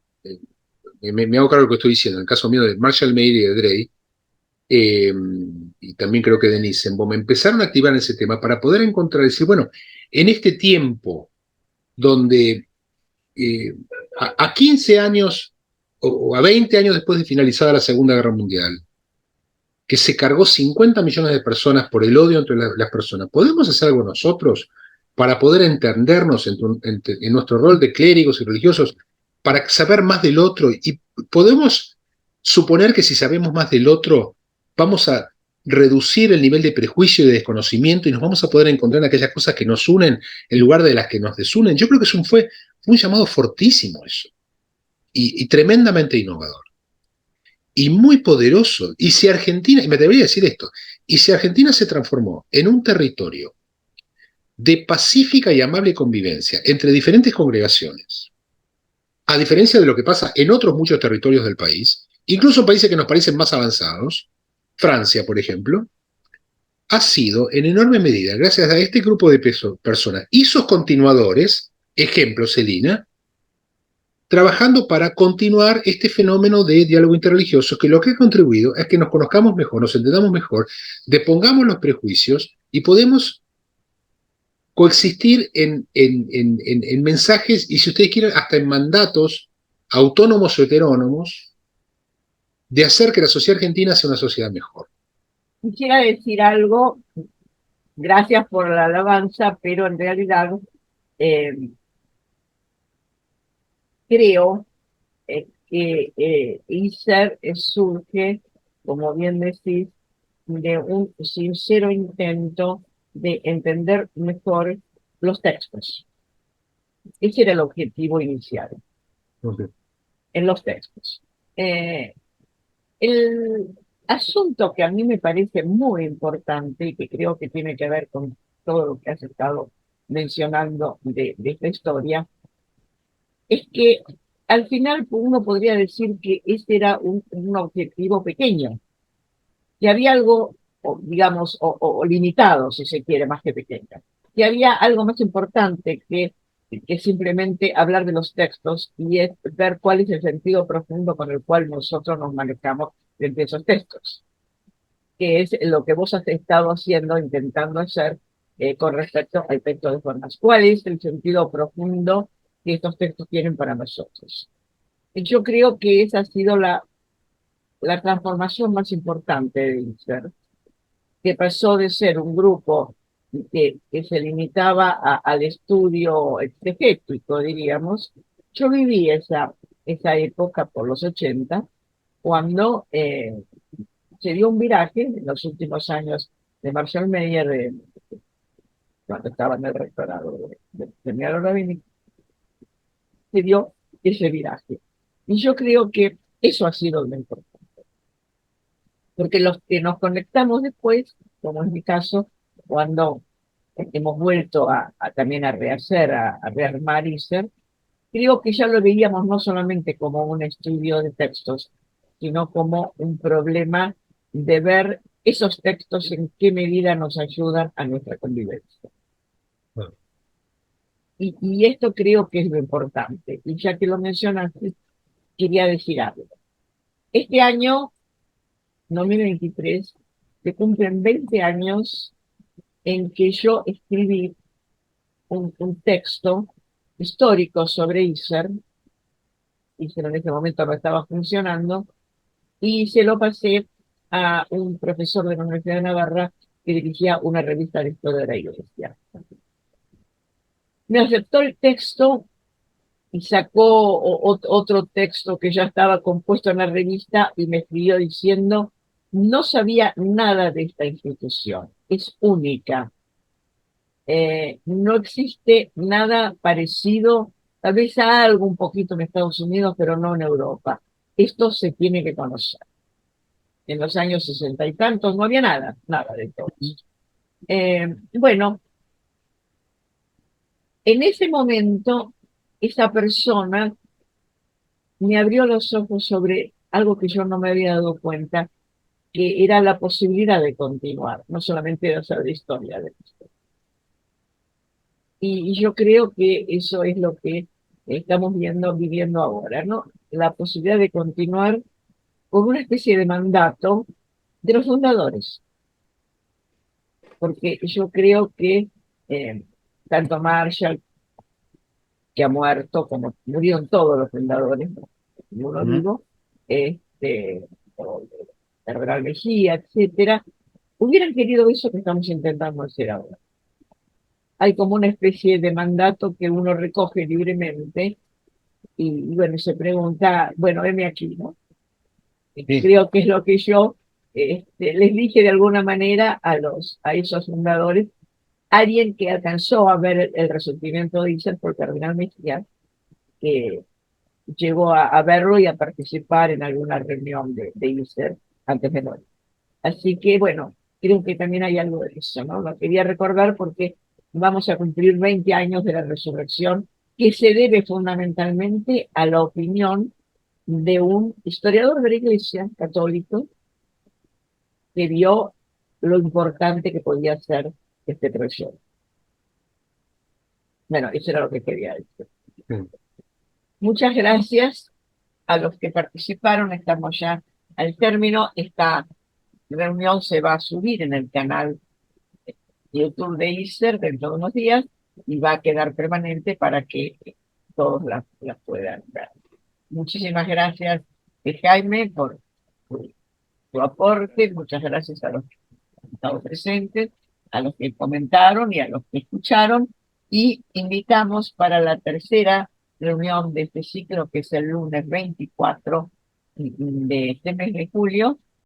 me hago cargo de lo que estoy diciendo, en el caso mío de Marshall Meir y de Drey, y también creo que de Nissenbaum, empezaron a activar ese tema para poder decir, bueno, en este tiempo donde a 15 años o a 20 años después de finalizada la Segunda Guerra Mundial, que se cargó 50 millones de personas por el odio entre las personas, ¿podemos hacer algo nosotros para poder entendernos en nuestro rol de clérigos y religiosos, para saber más del otro? Y podemos suponer que si sabemos más del otro, vamos a reducir el nivel de prejuicio y de desconocimiento y nos vamos a poder encontrar en aquellas cosas que nos unen en lugar de las que nos desunen. Yo creo que fue un llamado fortísimo eso y tremendamente innovador y muy poderoso. Y si Argentina, y me debería decir esto, y si Argentina se transformó en un territorio de pacífica y amable convivencia entre diferentes congregaciones, a diferencia de lo que pasa en otros muchos territorios del país, incluso en países que nos parecen más avanzados, Francia, por ejemplo, ha sido en enorme medida, gracias a este grupo de personas y sus continuadores, ejemplo, Celina, trabajando para continuar este fenómeno de diálogo interreligioso, que lo que ha contribuido es que nos conozcamos mejor, nos entendamos mejor, depongamos los prejuicios y podemos coexistir en mensajes y, si ustedes quieren, hasta en mandatos autónomos o heterónomos de hacer que la sociedad argentina sea una sociedad mejor. Quisiera decir algo, gracias por la alabanza, pero en realidad creo que ISER surge, como bien decís, de un sincero intento de entender mejor los textos. Ese era el objetivo inicial, Okay. en los textos. El asunto que a mí me parece muy importante y que creo que tiene que ver con todo lo que has estado mencionando de esta historia, es que al final uno podría decir que ese era un objetivo pequeño, que había algo, digamos, o limitado, si se quiere, más que pequeño, que había algo más importante que simplemente hablar de los textos y es ver cuál es el sentido profundo con el cual nosotros nos manejamos de esos textos, que es lo que vos has estado haciendo, intentando hacer con respecto al texto de Jonás. ¿Cuál es el sentido profundo que estos textos tienen para nosotros? Yo creo que esa ha sido la transformación más importante de Inser, que pasó de ser un grupo que se limitaba al estudio exegético, diríamos. Yo viví esa época por los 80, cuando se dio un viraje en los últimos años de Marshall Meyer, cuando estaba en el rectorado de Miguel Rabini, se dio ese viraje. Y yo creo que eso ha sido lo importante, porque los que nos conectamos después, como es mi caso, cuando hemos vuelto también a rehacer, a rearmar ISER, creo que ya lo veíamos no solamente como un estudio de textos, sino como un problema de ver esos textos en qué medida nos ayudan a nuestra convivencia. Bueno. Y esto creo que es lo importante. Y ya que lo mencionaste, quería decir algo. Este año, 2023, se cumplen 20 años en que yo escribí un texto histórico sobre ISER. ISER en ese momento no estaba funcionando, y se lo pasé a un profesor de la Universidad de Navarra que dirigía una revista de historia de la Iglesia. Me aceptó el texto y sacó otro texto que ya estaba compuesto en la revista y me escribió diciendo: no sabía nada de esta institución, es única. No existe nada parecido, tal vez a algo un poquito en Estados Unidos, pero no en Europa. Esto se tiene que conocer. En los años 60 y tantos no había nada, nada de todo esto. Bueno, en ese momento, esa persona me abrió los ojos sobre algo que yo no me había dado cuenta, que era la posibilidad de continuar, no solamente de hacer de historia de esto. Y yo creo que eso es lo que estamos viviendo ahora, ¿no? La posibilidad de continuar con una especie de mandato de los fundadores, porque yo creo que tanto Marshall, que ha muerto, como murieron todos los fundadores, ¿no? Y uno vivo, o Herberal Mejía, etcétera, hubieran querido eso que estamos intentando hacer ahora. Hay como una especie de mandato que uno recoge libremente y bueno, se pregunta, bueno, heme aquí, ¿no? Sí. Creo que es lo que yo les dije de alguna manera a esos fundadores, alguien que alcanzó a ver el resurgimiento de ISER por Cardenal Mejía, que llegó a verlo y a participar en alguna reunión de ISER antes de morir. Así que, bueno, creo que también hay algo de eso, ¿no? Lo quería recordar porque vamos a cumplir 20 años de la resurrección, que se debe fundamentalmente a la opinión de un historiador de la Iglesia católico que vio lo importante que podía ser este proyecto. Bueno, eso era lo que quería decir. Sí. Muchas gracias a los que participaron. Estamos ya al término. Esta reunión se va a subir en el canal YouTube de ISER dentro de unos días y va a quedar permanente para que todos la puedan ver. Muchísimas gracias, Jaime, por tu aporte. Muchas gracias a los que han estado presentes, a los que comentaron y a los que escucharon. Y invitamos para la tercera reunión de este ciclo, que es el lunes 24 de este mes de julio,